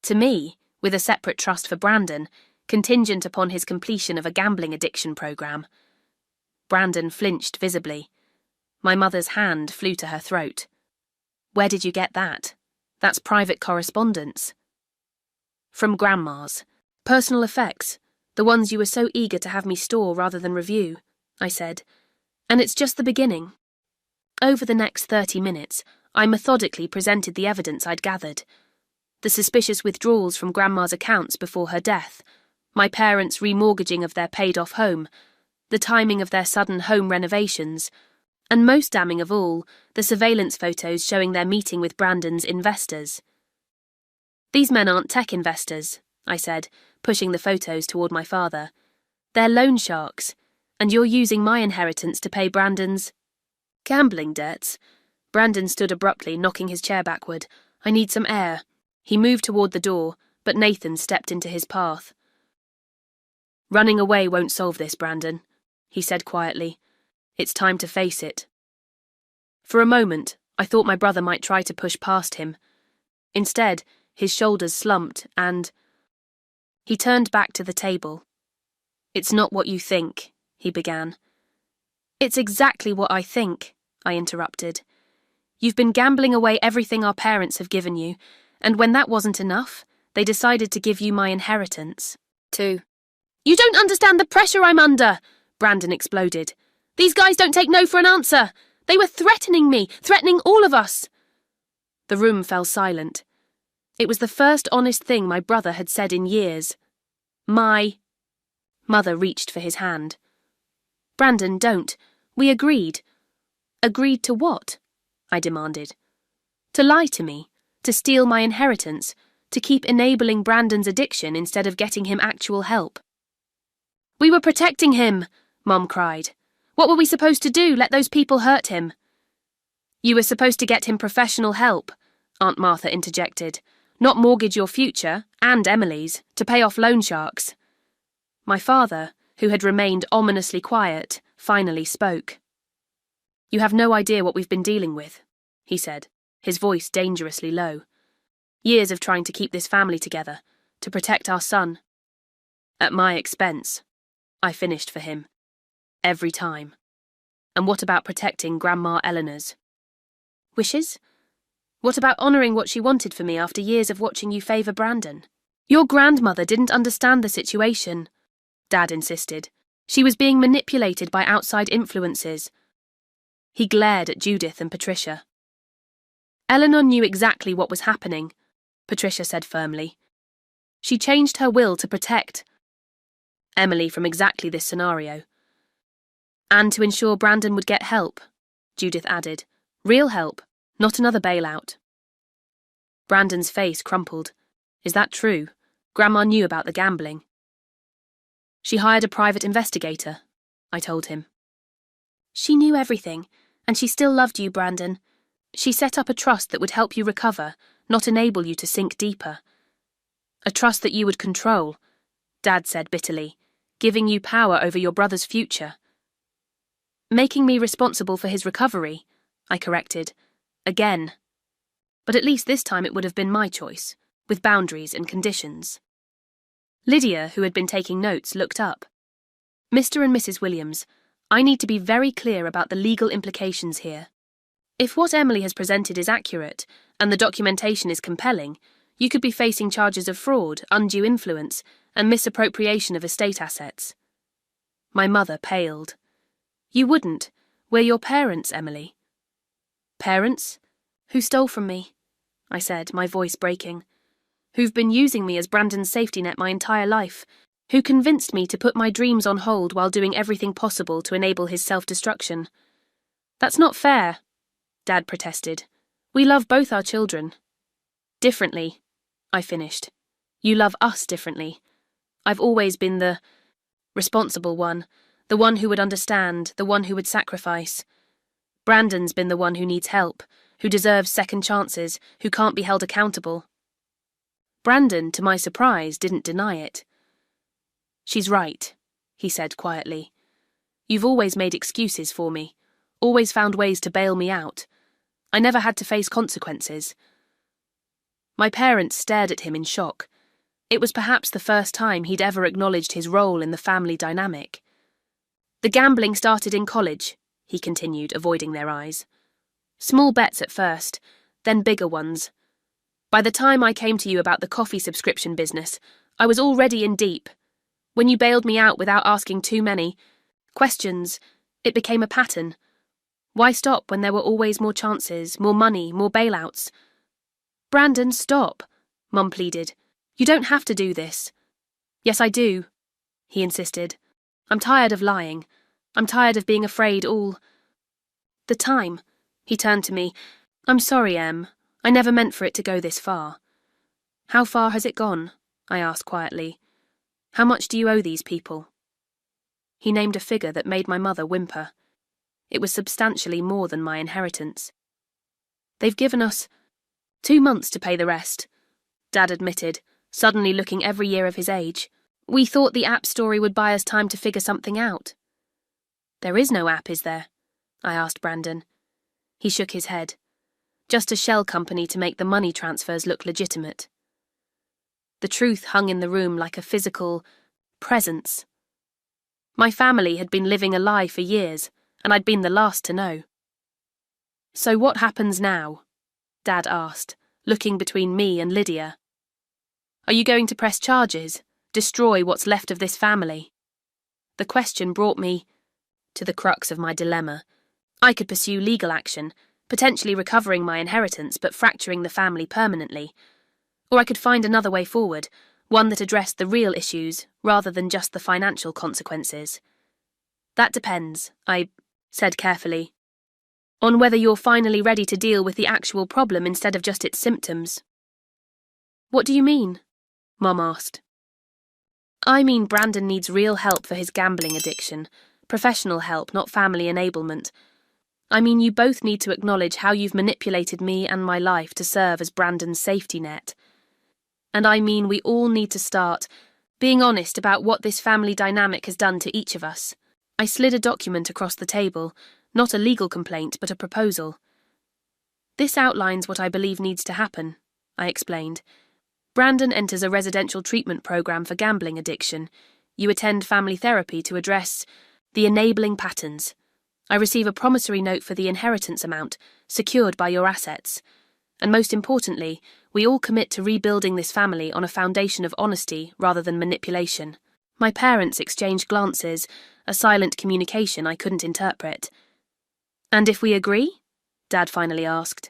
to me, with a separate trust for Brandon, contingent upon his completion of a gambling addiction program." Brandon flinched visibly. My mother's hand flew to her throat. "Where did you get that? That's private correspondence." "From Grandma's. Personal effects, the ones you were so eager to have me store rather than review," I said. "And it's just the beginning." Over the next 30 minutes, I methodically presented the evidence I'd gathered. The suspicious withdrawals from Grandma's accounts before her death, my parents' remortgaging of their paid-off home, the timing of their sudden home renovations, and most damning of all, the surveillance photos showing their meeting with Brandon's investors. "These men aren't tech investors," I said, pushing the photos toward my father. "They're loan sharks, and you're using my inheritance to pay Brandon's gambling debts." Brandon stood abruptly, knocking his chair backward. "I need some air." He moved toward the door, but Nathan stepped into his path. "Running away won't solve this, Brandon," he said quietly. "It's time to face it." For a moment, I thought my brother might try to push past him. Instead, his shoulders slumped and he turned back to the table. "It's not what you think," he began. "It's exactly what I think," I interrupted. "You've been gambling away everything our parents have given you, and when that wasn't enough, they decided to give you my inheritance, too." "You don't understand the pressure I'm under," Brandon exploded. "These guys don't take no for an answer. They were threatening me, threatening all of us." The room fell silent. It was the first honest thing my brother had said in years. My mother reached for his hand. "Brandon, don't. We agreed." "Agreed to what?" I demanded. "To lie to me, to steal my inheritance, to keep enabling Brandon's addiction instead of getting him actual help. "We were protecting him," Mom cried. "What were we supposed to do, let those people hurt him?" "You were supposed to get him professional help," Aunt Martha interjected, "not mortgage your future, and Emily's, to pay off loan sharks." My father, who had remained ominously quiet, finally spoke. "You have no idea what we've been dealing with," he said, his voice dangerously low. "Years of trying to keep this family together, to protect our son. At my expense," I finished for him. "Every time. And what about protecting Grandma Eleanor's wishes? What about honouring what she wanted for me after years of watching you favour Brandon? Your grandmother didn't understand the situation," Dad insisted. "She was being manipulated by outside influences." He glared at Judith and Patricia. "Eleanor knew exactly what was happening," Patricia said firmly. "She changed her will to protect Emily from exactly this scenario. And to ensure Brandon would get help," Judith added. "Real help, not another bailout." Brandon's face crumpled. "Is that true? Grandma knew about the gambling." "She hired a private investigator," I told him. "She knew everything, and she still loved you, Brandon. She set up a trust that would help you recover, not enable you to sink deeper. A trust that you would control," Dad said bitterly, "giving you power over your brother's future." "Making me responsible for his recovery," I corrected. "Again. But at least this time it would have been my choice, with boundaries and conditions." Lydia, who had been taking notes, looked up. "Mr. and Mrs. Williams, I need to be very clear about the legal implications here. If what Emily has presented is accurate, and the documentation is compelling, you could be facing charges of fraud, undue influence, and misappropriation of estate assets." My mother paled. "You wouldn't. We're your parents, Emily." "Parents? Who stole from me?" I said, my voice breaking. "Who've been using me as Brandon's safety net my entire life, who convinced me to put my dreams on hold while doing everything possible to enable his self-destruction. That's not fair," Dad protested. "We love both our children." "Differently," I finished. "You love us differently. I've always been the responsible one, the one who would understand, the one who would sacrifice. Brandon's been the one who needs help, who deserves second chances, who can't be held accountable." Brandon, to my surprise, didn't deny it. "She's right," he said quietly. "You've always made excuses for me, always found ways to bail me out. I never had to face consequences." My parents stared at him in shock. It was perhaps the first time he'd ever acknowledged his role in the family dynamic. "The gambling started in college," he continued, avoiding their eyes. "Small bets at first, then bigger ones. By the time I came to you about the coffee subscription business, I was already in deep. When you bailed me out without asking too many questions, it became a pattern. Why stop when there were always more chances, more money, more bailouts?" "Brandon, stop," Mum pleaded. "You don't have to do this." "Yes, I do," he insisted. "I'm tired of lying. I'm tired of being afraid all the time." He turned to me. "I'm sorry, Em. I never meant for it to go this far." "How far has it gone?" I asked quietly. "How much do you owe these people?" He named a figure that made my mother whimper. It was substantially more than my inheritance. "They've given us 2 months to pay the rest," Dad admitted, suddenly looking every year of his age. "We thought the app story would buy us time to figure something out." "There is no app, is there?" I asked Brandon. He shook his head. "Just a shell company to make the money transfers look legitimate." The truth hung in the room like a physical presence. My family had been living a lie for years, and I'd been the last to know. "So what happens now?" Dad asked, looking between me and Lydia. "Are you going to press charges, destroy what's left of this family?" The question brought me to the crux of my dilemma. I could pursue legal action, potentially recovering my inheritance but fracturing the family permanently. Or I could find another way forward, one that addressed the real issues rather than just the financial consequences. "That depends," I said carefully, "on whether you're finally ready to deal with the actual problem instead of just its symptoms." What do you mean? Mum asked. I mean Brandon needs real help for his gambling addiction. Professional help, not family enablement. I mean you both need to acknowledge how you've manipulated me and my life to serve as Brandon's safety net. And I mean we all need to start being honest about what this family dynamic has done to each of us. I slid a document across the table, not a legal complaint, but a proposal. This outlines what I believe needs to happen, I explained. Brandon enters a residential treatment program for gambling addiction. You attend family therapy to address the enabling patterns. I receive a promissory note for the inheritance amount, secured by your assets. And most importantly, we all commit to rebuilding this family on a foundation of honesty rather than manipulation. My parents exchanged glances, a silent communication I couldn't interpret. And if we agree? Dad finally asked.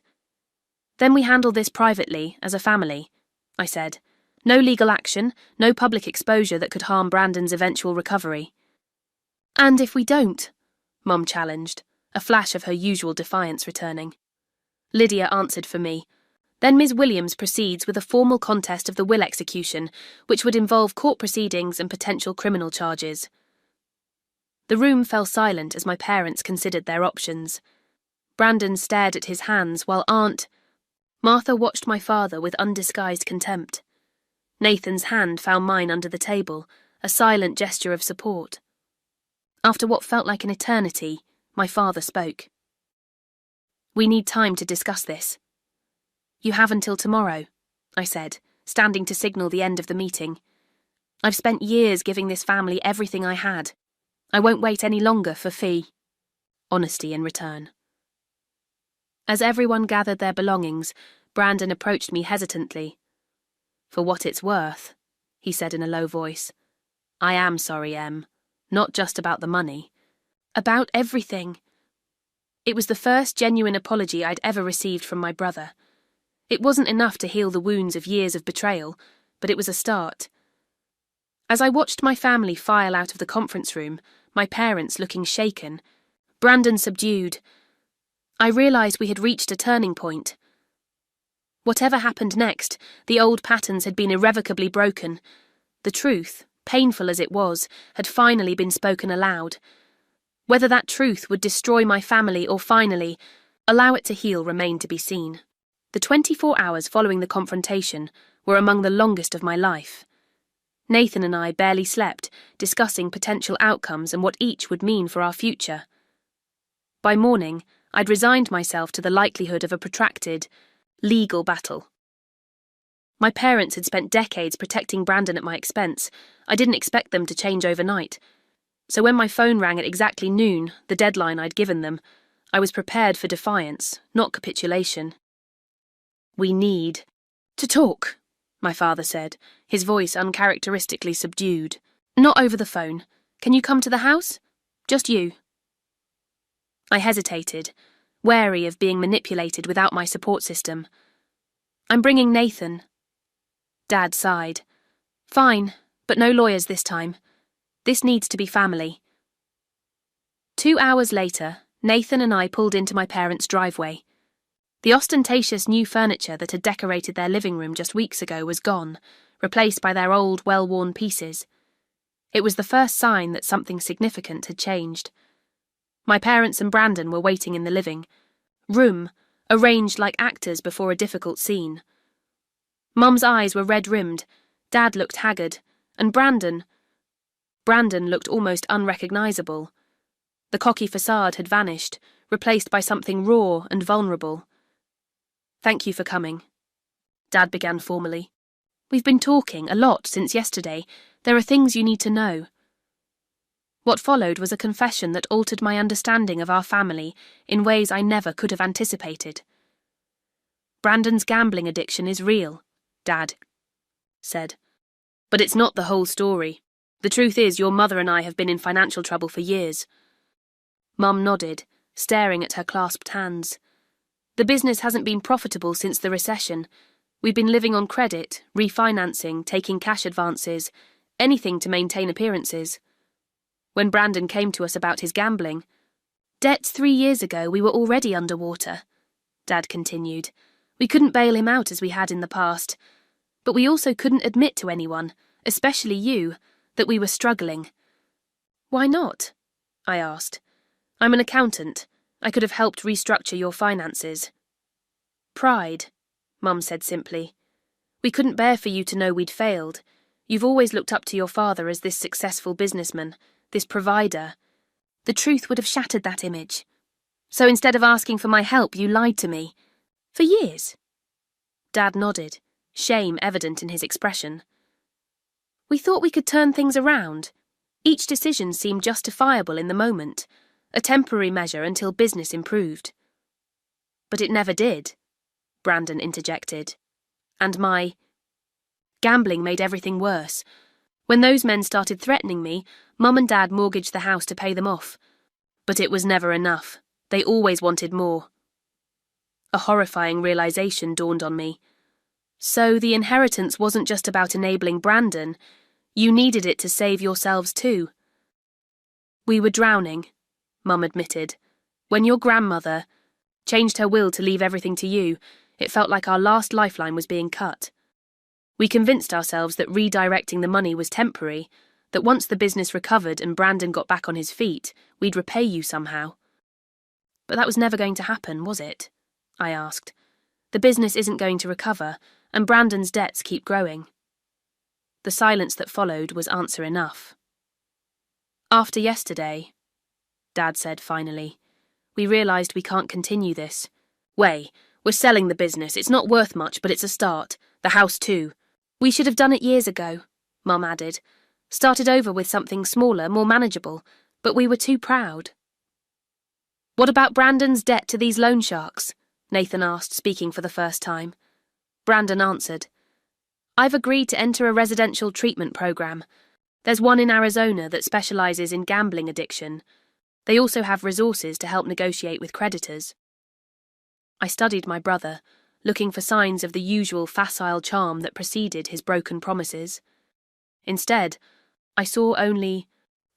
Then we handle this privately, as a family, I said. No legal action, no public exposure that could harm Brandon's eventual recovery. And if we don't? Mum challenged, a flash of her usual defiance returning. Lydia answered for me. Then Ms. Williams proceeds with a formal contest of the will execution, which would involve court proceedings and potential criminal charges. The room fell silent as my parents considered their options. Brandon stared at his hands while Aunt Martha watched my father with undisguised contempt. Nathan's hand found mine under the table, a silent gesture of support. After what felt like an eternity, my father spoke. We need time to discuss this. You have until tomorrow, I said, standing to signal the end of the meeting. I've spent years giving this family everything I had. I won't wait any longer for honesty in return. As everyone gathered their belongings, Brandon approached me hesitantly. For what it's worth, he said in a low voice. I am sorry, Em. Not just about the money. About everything. It was the first genuine apology I'd ever received from my brother. It wasn't enough to heal the wounds of years of betrayal, but it was a start. As I watched my family file out of the conference room, my parents looking shaken, Brandon subdued, I realised we had reached a turning point. Whatever happened next, the old patterns had been irrevocably broken. The truth, painful as it was, had finally been spoken aloud. Whether that truth would destroy my family or finally allow it to heal remained to be seen. The 24 hours following the confrontation were among the longest of my life. Nathan and I barely slept, discussing potential outcomes and what each would mean for our future. By morning, I'd resigned myself to the likelihood of a protracted, legal battle. My parents had spent decades protecting Brandon at my expense. I didn't expect them to change overnight. So when my phone rang at exactly noon, the deadline I'd given them, I was prepared for defiance, not capitulation. We need to talk, my father said, his voice uncharacteristically subdued. Not over the phone. Can you come to the house? Just you. I hesitated, wary of being manipulated without my support system. I'm bringing Nathan. Dad sighed. Fine, but no lawyers this time. This needs to be family. 2 hours later, Nathan and I pulled into my parents' driveway. The ostentatious new furniture that had decorated their living room just weeks ago was gone, replaced by their old, well-worn pieces. It was the first sign that something significant had changed. My parents and Brandon were waiting in the living room, arranged like actors before a difficult scene. Mum's eyes were red-rimmed, Dad looked haggard, and Brandon looked almost unrecognisable. The cocky facade had vanished, replaced by something raw and vulnerable. Thank you for coming, Dad began formally. We've been talking a lot since yesterday. There are things you need to know. What followed was a confession that altered my understanding of our family in ways I never could have anticipated. Brandon's gambling addiction is real, Dad said. But it's not the whole story. The truth is your mother and I have been in financial trouble for years. Mum nodded, staring at her clasped hands. The business hasn't been profitable since the recession. We've been living on credit, refinancing, taking cash advances, anything to maintain appearances. When Brandon came to us about his gambling, debts 3 years ago we were already underwater, Dad continued. We couldn't bail him out as we had in the past. But we also couldn't admit to anyone, especially you, that we were struggling. Why not? I asked. I'm an accountant. I could have helped restructure your finances. Pride, Mum said simply. We couldn't bear for you to know we'd failed. You've always looked up to your father as this successful businessman, this provider. The truth would have shattered that image. So instead of asking for my help, you lied to me. For years. Dad nodded, shame evident in his expression. We thought we could turn things around. Each decision seemed justifiable in the moment, a temporary measure until business improved. But it never did, Brandon interjected. And my gambling made everything worse. When those men started threatening me, Mum and Dad mortgaged the house to pay them off. But it was never enough. They always wanted more. A horrifying realization dawned on me. So the inheritance wasn't just about enabling Brandon. You needed it to save yourselves too. We were drowning, Mum admitted. When your grandmother changed her will to leave everything to you, it felt like our last lifeline was being cut. We convinced ourselves that redirecting the money was temporary, that once the business recovered and Brandon got back on his feet, we'd repay you somehow. But that was never going to happen, was it? I asked. The business isn't going to recover, and Brandon's debts keep growing. The silence that followed was answer enough. After yesterday, Dad said finally, we realised we can't continue this. We're selling the business. It's not worth much, but it's a start. The house too. We should have done it years ago, Mum added. Started over with something smaller, more manageable, but we were too proud. What about Brandon's debt to these loan sharks? Nathan asked, speaking for the first time. Brandon answered. I've agreed to enter a residential treatment program. There's one in Arizona that specialises in gambling addiction. They also have resources to help negotiate with creditors. I studied my brother, looking for signs of the usual facile charm that preceded his broken promises. Instead, I saw only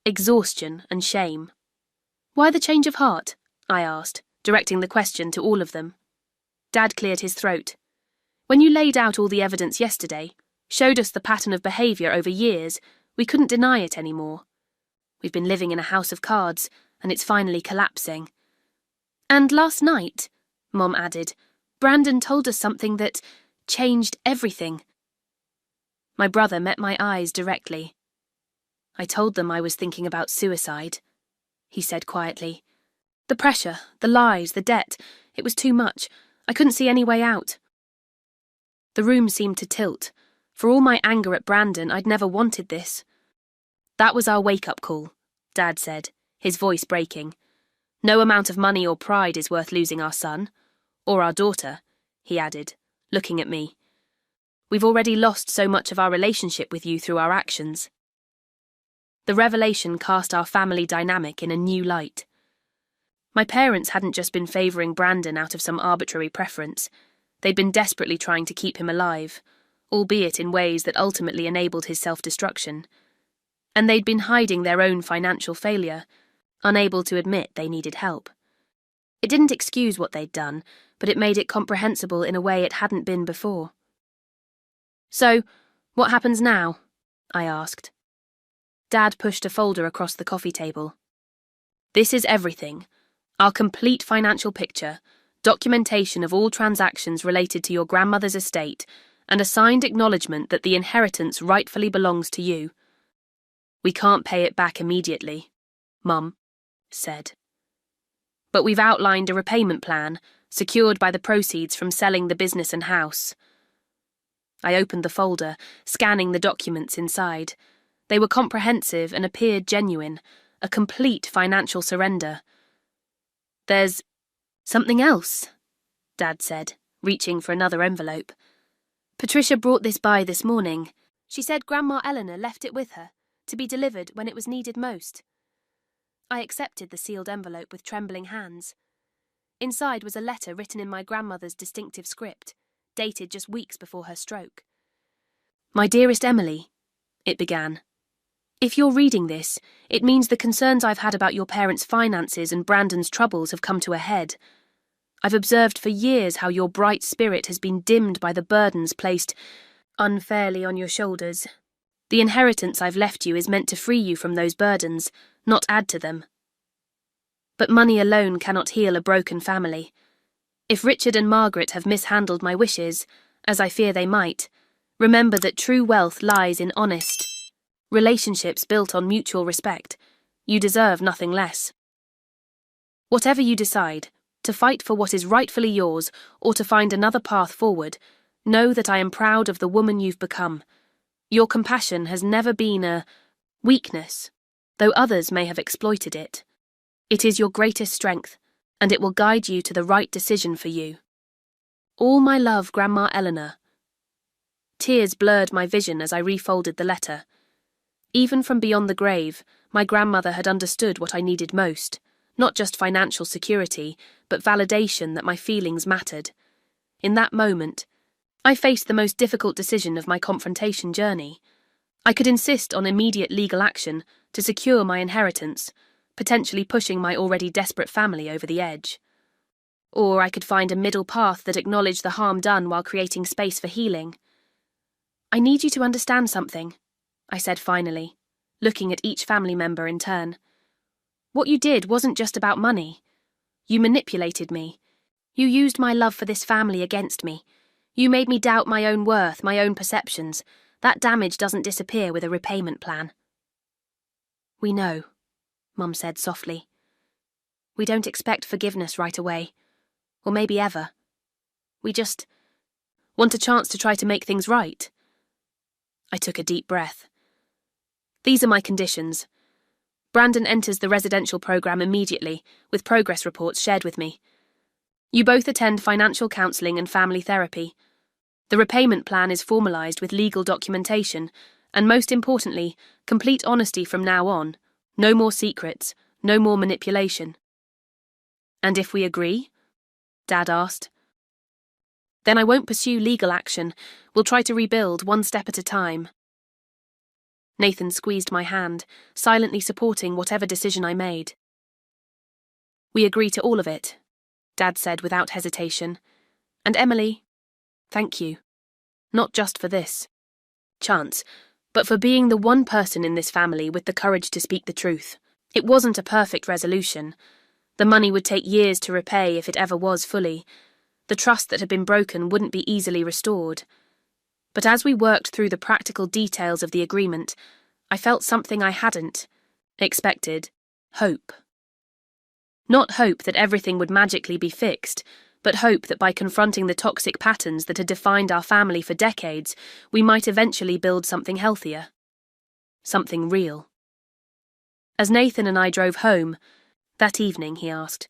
exhaustion and shame. Why the change of heart? I asked, directing the question to all of them. Dad cleared his throat. When you laid out all the evidence yesterday, showed us the pattern of behaviour over years, we couldn't deny it anymore. We've been living in a house of cards, and it's finally collapsing. And last night, Mom added, Brandon told us something that changed everything. My brother met my eyes directly. I told them I was thinking about suicide, he said quietly. The pressure, the lies, the debt, it was too much. I couldn't see any way out. The room seemed to tilt. For all my anger at Brandon, I'd never wanted this. That was our wake-up call, Dad said, his voice breaking. No amount of money or pride is worth losing our son. Or our daughter, he added, looking at me. We've already lost so much of our relationship with you through our actions. The revelation cast our family dynamic in a new light. My parents hadn't just been favouring Brandon out of some arbitrary preference. They'd been desperately trying to keep him alive, albeit in ways that ultimately enabled his self-destruction. And they'd been hiding their own financial failure, unable to admit they needed help. It didn't excuse what they'd done, but it made it comprehensible in a way it hadn't been before. So, what happens now? I asked. Dad pushed a folder across the coffee table. This is everything. Our complete financial picture, documentation of all transactions related to your grandmother's estate, and a signed acknowledgement that the inheritance rightfully belongs to you. We can't pay it back immediately, Mum said. But we've outlined a repayment plan, secured by the proceeds from selling the business and house. I opened the folder, scanning the documents inside. They were comprehensive and appeared genuine, a complete financial surrender. There's something else, Dad said, reaching for another envelope. Patricia brought this by this morning. She said Grandma Eleanor left it with her, to be delivered when it was needed most. I accepted the sealed envelope with trembling hands. Inside was a letter written in my grandmother's distinctive script, dated just weeks before her stroke. My dearest Emily, it began. If you're reading this, it means the concerns I've had about your parents' finances and Brandon's troubles have come to a head. I've observed for years how your bright spirit has been dimmed by the burdens placed unfairly on your shoulders. The inheritance I've left you is meant to free you from those burdens, not add to them. But money alone cannot heal a broken family. If Richard and Margaret have mishandled my wishes, as I fear they might, remember that true wealth lies in honest relationships built on mutual respect. You deserve nothing less. Whatever you decide, to fight for what is rightfully yours or to find another path forward, know that I am proud of the woman you've become. Your compassion has never been a weakness, though others may have exploited it. It is your greatest strength, and it will guide you to the right decision for you. All my love, Grandma Eleanor. Tears blurred my vision as I refolded the letter. Even from beyond the grave, my grandmother had understood what I needed most, not just financial security, but validation that my feelings mattered. In that moment, I faced the most difficult decision of my confrontation journey. I could insist on immediate legal action to secure my inheritance, potentially pushing my already desperate family over the edge. Or I could find a middle path that acknowledged the harm done while creating space for healing. I need you to understand something, I said finally, looking at each family member in turn. What you did wasn't just about money. You manipulated me. You used my love for this family against me. You made me doubt my own worth, my own perceptions. That damage doesn't disappear with a repayment plan. We know, Mum said softly. We don't expect forgiveness right away, or maybe ever. We just want a chance to try to make things right. I took a deep breath. These are my conditions. Brandon enters the residential program immediately, with progress reports shared with me. You both attend financial counselling and family therapy. The repayment plan is formalised with legal documentation, and most importantly, complete honesty from now on. No more secrets, no more manipulation. And if we agree? Dad asked. Then I won't pursue legal action. We'll try to rebuild one step at a time. Nathan squeezed my hand, silently supporting whatever decision I made. We agree to all of it, Dad said without hesitation. And Emily, thank you. Not just for this chance, but for being the one person in this family with the courage to speak the truth. It wasn't a perfect resolution. The money would take years to repay if it ever was fully. The trust that had been broken wouldn't be easily restored. But as we worked through the practical details of the agreement, I felt something I hadn't expected: hope. Not hope that everything would magically be fixed, but hope that by confronting the toxic patterns that had defined our family for decades, we might eventually build something healthier. Something real. As Nathan and I drove home, that evening he asked,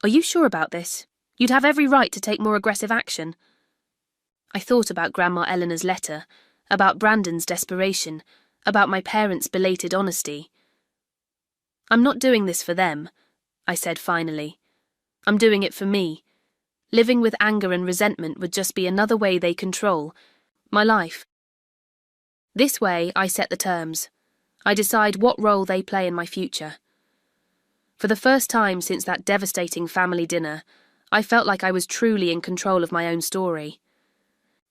"Are you sure about this? You'd have every right to take more aggressive action." I thought about Grandma Eleanor's letter, about Brandon's desperation, about my parents' belated honesty. "I'm not doing this for them," I said finally. "I'm doing it for me. Living with anger and resentment would just be another way they control my life. This way, I set the terms. I decide what role they play in my future." For the first time since that devastating family dinner, I felt like I was truly in control of my own story.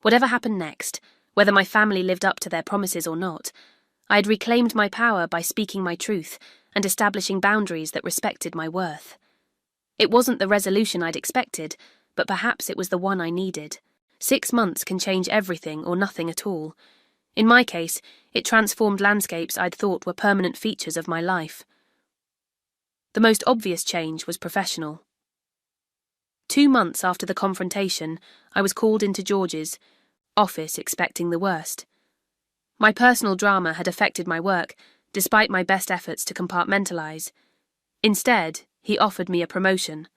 Whatever happened next, whether my family lived up to their promises or not, I had reclaimed my power by speaking my truth and establishing boundaries that respected my worth. It wasn't the resolution I'd expected, but perhaps it was the one I needed. 6 months can change everything or nothing at all. In my case, it transformed landscapes I'd thought were permanent features of my life. The most obvious change was professional. 2 months after the confrontation, I was called into George's office expecting the worst. My personal drama had affected my work, despite my best efforts to compartmentalise. Instead, he offered me a promotion.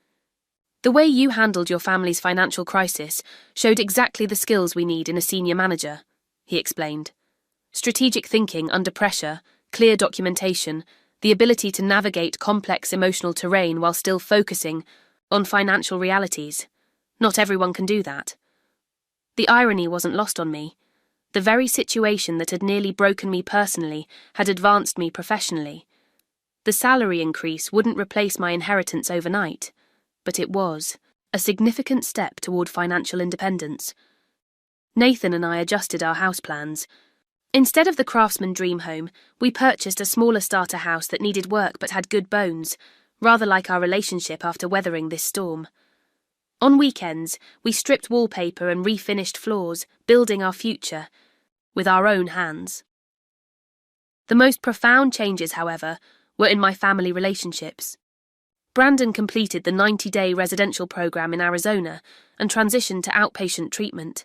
"The way you handled your family's financial crisis showed exactly the skills we need in a senior manager," he explained. "Strategic thinking under pressure, clear documentation, the ability to navigate complex emotional terrain while still focusing on financial realities. Not everyone can do that." The irony wasn't lost on me. The very situation that had nearly broken me personally had advanced me professionally. The salary increase wouldn't replace my inheritance overnight, but it was a significant step toward financial independence. Nathan and I adjusted our house plans. Instead of the craftsman dream home, we purchased a smaller starter house that needed work but had good bones, rather like our relationship after weathering this storm. On weekends, we stripped wallpaper and refinished floors, building our future with our own hands. The most profound changes, however, were in my family relationships. Brandon completed the 90-day residential program in Arizona and transitioned to outpatient treatment.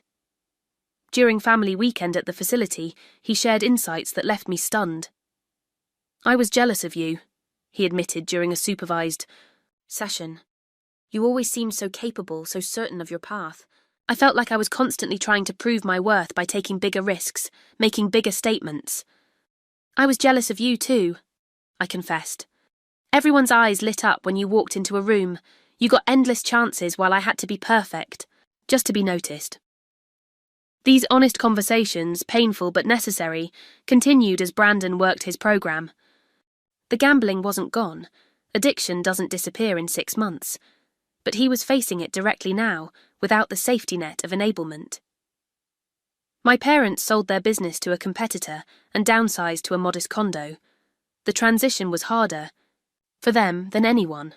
During family weekend at the facility, he shared insights that left me stunned. "I was jealous of you," he admitted during a supervised session. "You always seemed so capable, so certain of your path. I felt like I was constantly trying to prove my worth by taking bigger risks, making bigger statements. I was jealous of you too," I confessed. "Everyone's eyes lit up when you walked into a room. You got endless chances while I had to be perfect, just to be noticed." These honest conversations, painful but necessary, continued as Brandon worked his program. The gambling wasn't gone. Addiction doesn't disappear in 6 months. But he was facing it directly now, without the safety net of enablement. My parents sold their business to a competitor and downsized to a modest condo. The transition was harder, for them than anyone.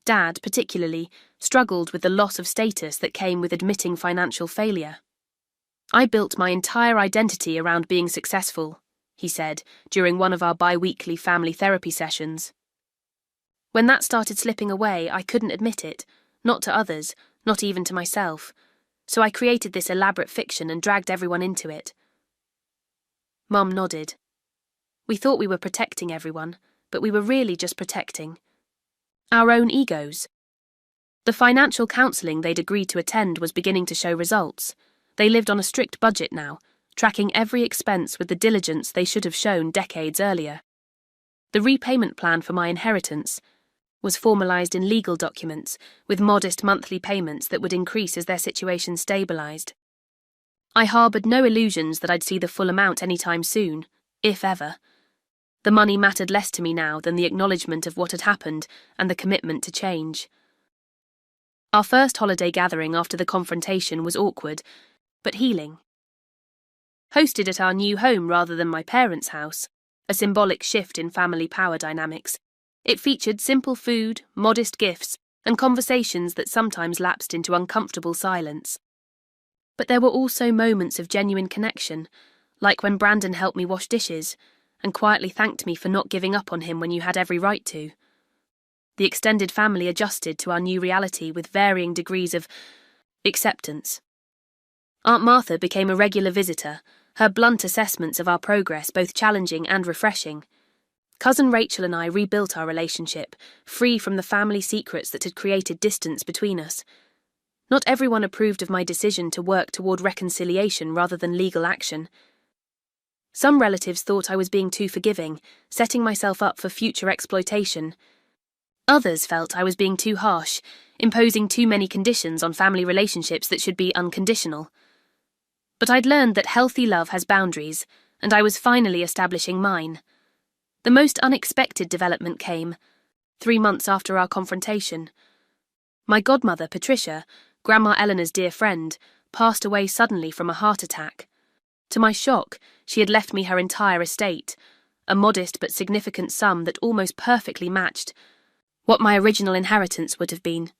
Dad, particularly, struggled with the loss of status that came with admitting financial failure. "I built my entire identity around being successful," he said during one of our bi-weekly family therapy sessions. When that started slipping away, I couldn't admit it, not to others, not even to myself, so I created this elaborate fiction and dragged everyone into it. Mum nodded. We thought we were protecting everyone, but we were really just protecting our own egos. The financial counselling they'd agreed to attend was beginning to show results. They lived on a strict budget now, tracking every expense with the diligence they should have shown decades earlier. The repayment plan for my inheritance was formalised in legal documents, with modest monthly payments that would increase as their situation stabilised. I harboured no illusions that I'd see the full amount any time soon, if ever. The money mattered less to me now than the acknowledgement of what had happened and the commitment to change. Our first holiday gathering after the confrontation was awkward, but healing. Hosted at our new home rather than my parents' house, a symbolic shift in family power dynamics, it featured simple food, modest gifts, and conversations that sometimes lapsed into uncomfortable silence. But there were also moments of genuine connection, like when Brandon helped me wash dishes and quietly thanked me for not giving up on him when you had every right to. The extended family adjusted to our new reality with varying degrees of acceptance. Aunt Martha became a regular visitor, her blunt assessments of our progress both challenging and refreshing. Cousin Rachel and I rebuilt our relationship, free from the family secrets that had created distance between us. Not everyone approved of my decision to work toward reconciliation rather than legal action. Some relatives thought I was being too forgiving, setting myself up for future exploitation. Others felt I was being too harsh, imposing too many conditions on family relationships that should be unconditional. But I'd learned that healthy love has boundaries, and I was finally establishing mine. The most unexpected development came 3 months after our confrontation. My godmother, Patricia, Grandma Eleanor's dear friend, passed away suddenly from a heart attack. To my shock, she had left me her entire estate, a modest but significant sum that almost perfectly matched what my original inheritance would have been.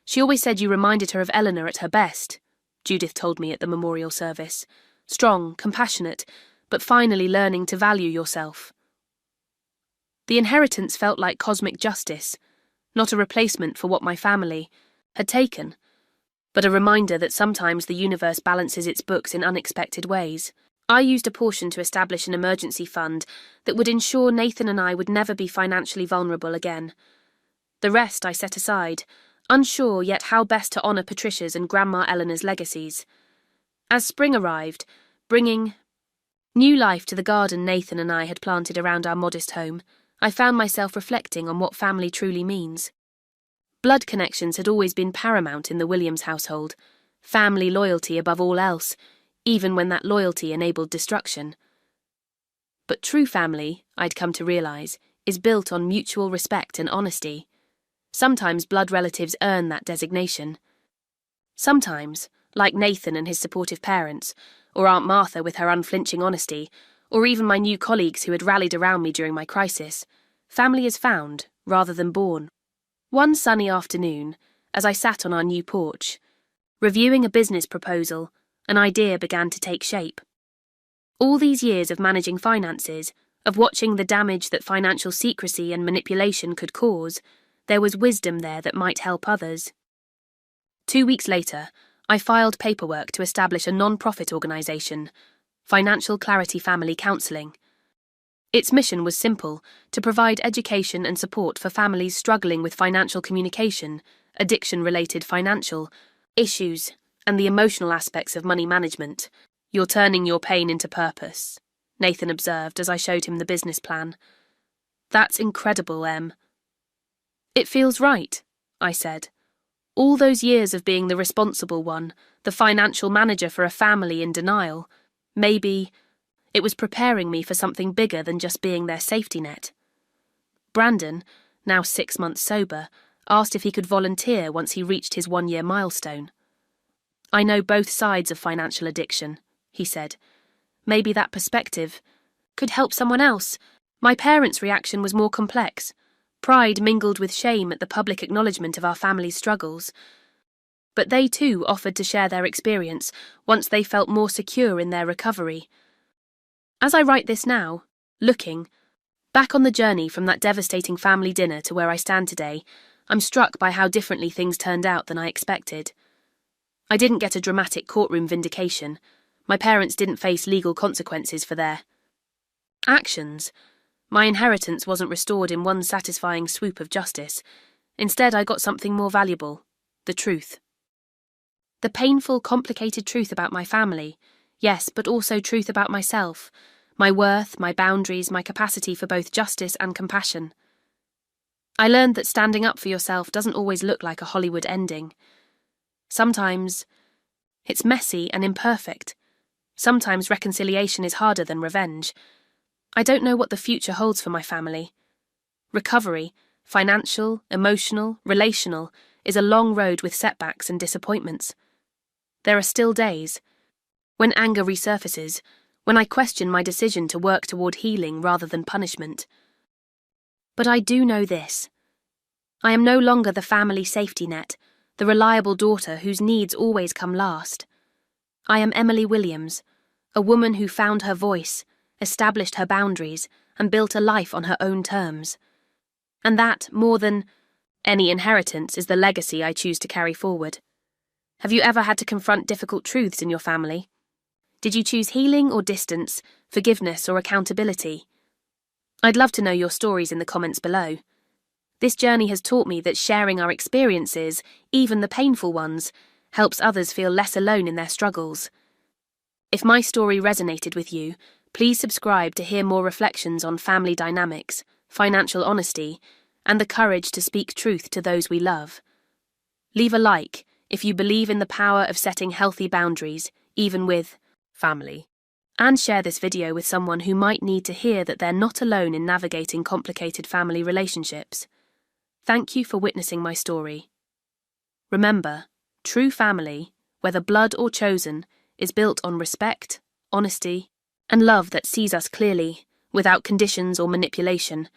"She always said you reminded her of Eleanor at her best," Judith told me at the memorial service. "Strong, compassionate, but finally learning to value yourself." The inheritance felt like cosmic justice, not a replacement for what my family had taken, but a reminder that sometimes the universe balances its books in unexpected ways. I used a portion to establish an emergency fund that would ensure Nathan and I would never be financially vulnerable again. The rest I set aside, unsure yet how best to honour Patricia's and Grandma Eleanor's legacies. As spring arrived, bringing new life to the garden Nathan and I had planted around our modest home, I found myself reflecting on what family truly means. Blood connections had always been paramount in the Williams household, family loyalty above all else, even when that loyalty enabled destruction. But true family, I'd come to realise, is built on mutual respect and honesty. Sometimes blood relatives earn that designation. Sometimes, like Nathan and his supportive parents, or Aunt Martha with her unflinching honesty, or even my new colleagues who had rallied around me during my crisis. Family is found, rather than born. One sunny afternoon, as I sat on our new porch, reviewing a business proposal, an idea began to take shape. All these years of managing finances, of watching the damage that financial secrecy and manipulation could cause, there was wisdom there that might help others. 2 weeks later, I filed paperwork to establish a non-profit organisation, Financial Clarity Family Counselling. Its mission was simple: to provide education and support for families struggling with financial communication, addiction-related financial issues, and the emotional aspects of money management. "You're turning your pain into purpose," Nathan observed as I showed him the business plan. "That's incredible, Em." "It feels right," I said. All those years of being the responsible one, the financial manager for a family in denial, maybe it was preparing me for something bigger than just being their safety net. Brandon, now 6 months sober, asked if he could volunteer once he reached his 1-year milestone. "I know both sides of financial addiction," he said. "Maybe that perspective could help someone else." My parents' reaction was more complex. Pride mingled with shame at the public acknowledgement of our family's struggles. But they too offered to share their experience once they felt more secure in their recovery. As I write this now, looking back on the journey from that devastating family dinner to where I stand today, I'm struck by how differently things turned out than I expected. I didn't get a dramatic courtroom vindication. My parents didn't face legal consequences for their actions. My inheritance wasn't restored in one satisfying swoop of justice. Instead, I got something more valuable: the truth. The painful, complicated truth about my family, yes, but also truth about myself, my worth, my boundaries, my capacity for both justice and compassion. I learned that standing up for yourself doesn't always look like a Hollywood ending. Sometimes it's messy and imperfect. Sometimes reconciliation is harder than revenge. I don't know what the future holds for my family. Recovery, financial, emotional, relational, is a long road with setbacks and disappointments. There are still days when anger resurfaces, when I question my decision to work toward healing rather than punishment. But I do know this: I am no longer the family safety net, the reliable daughter whose needs always come last. I am Emily Williams, a woman who found her voice, established her boundaries, and built a life on her own terms. And that, more than any inheritance, is the legacy I choose to carry forward. Have you ever had to confront difficult truths in your family? Did you choose healing or distance, forgiveness or accountability? I'd love to know your stories in the comments below. This journey has taught me that sharing our experiences, even the painful ones, helps others feel less alone in their struggles. If my story resonated with you, please subscribe to hear more reflections on family dynamics, financial honesty, and the courage to speak truth to those we love. Leave a like if you believe in the power of setting healthy boundaries, even with family. And share this video with someone who might need to hear that they're not alone in navigating complicated family relationships. Thank you for witnessing my story. Remember, true family, whether blood or chosen, is built on respect, honesty, and love that sees us clearly, without conditions or manipulation.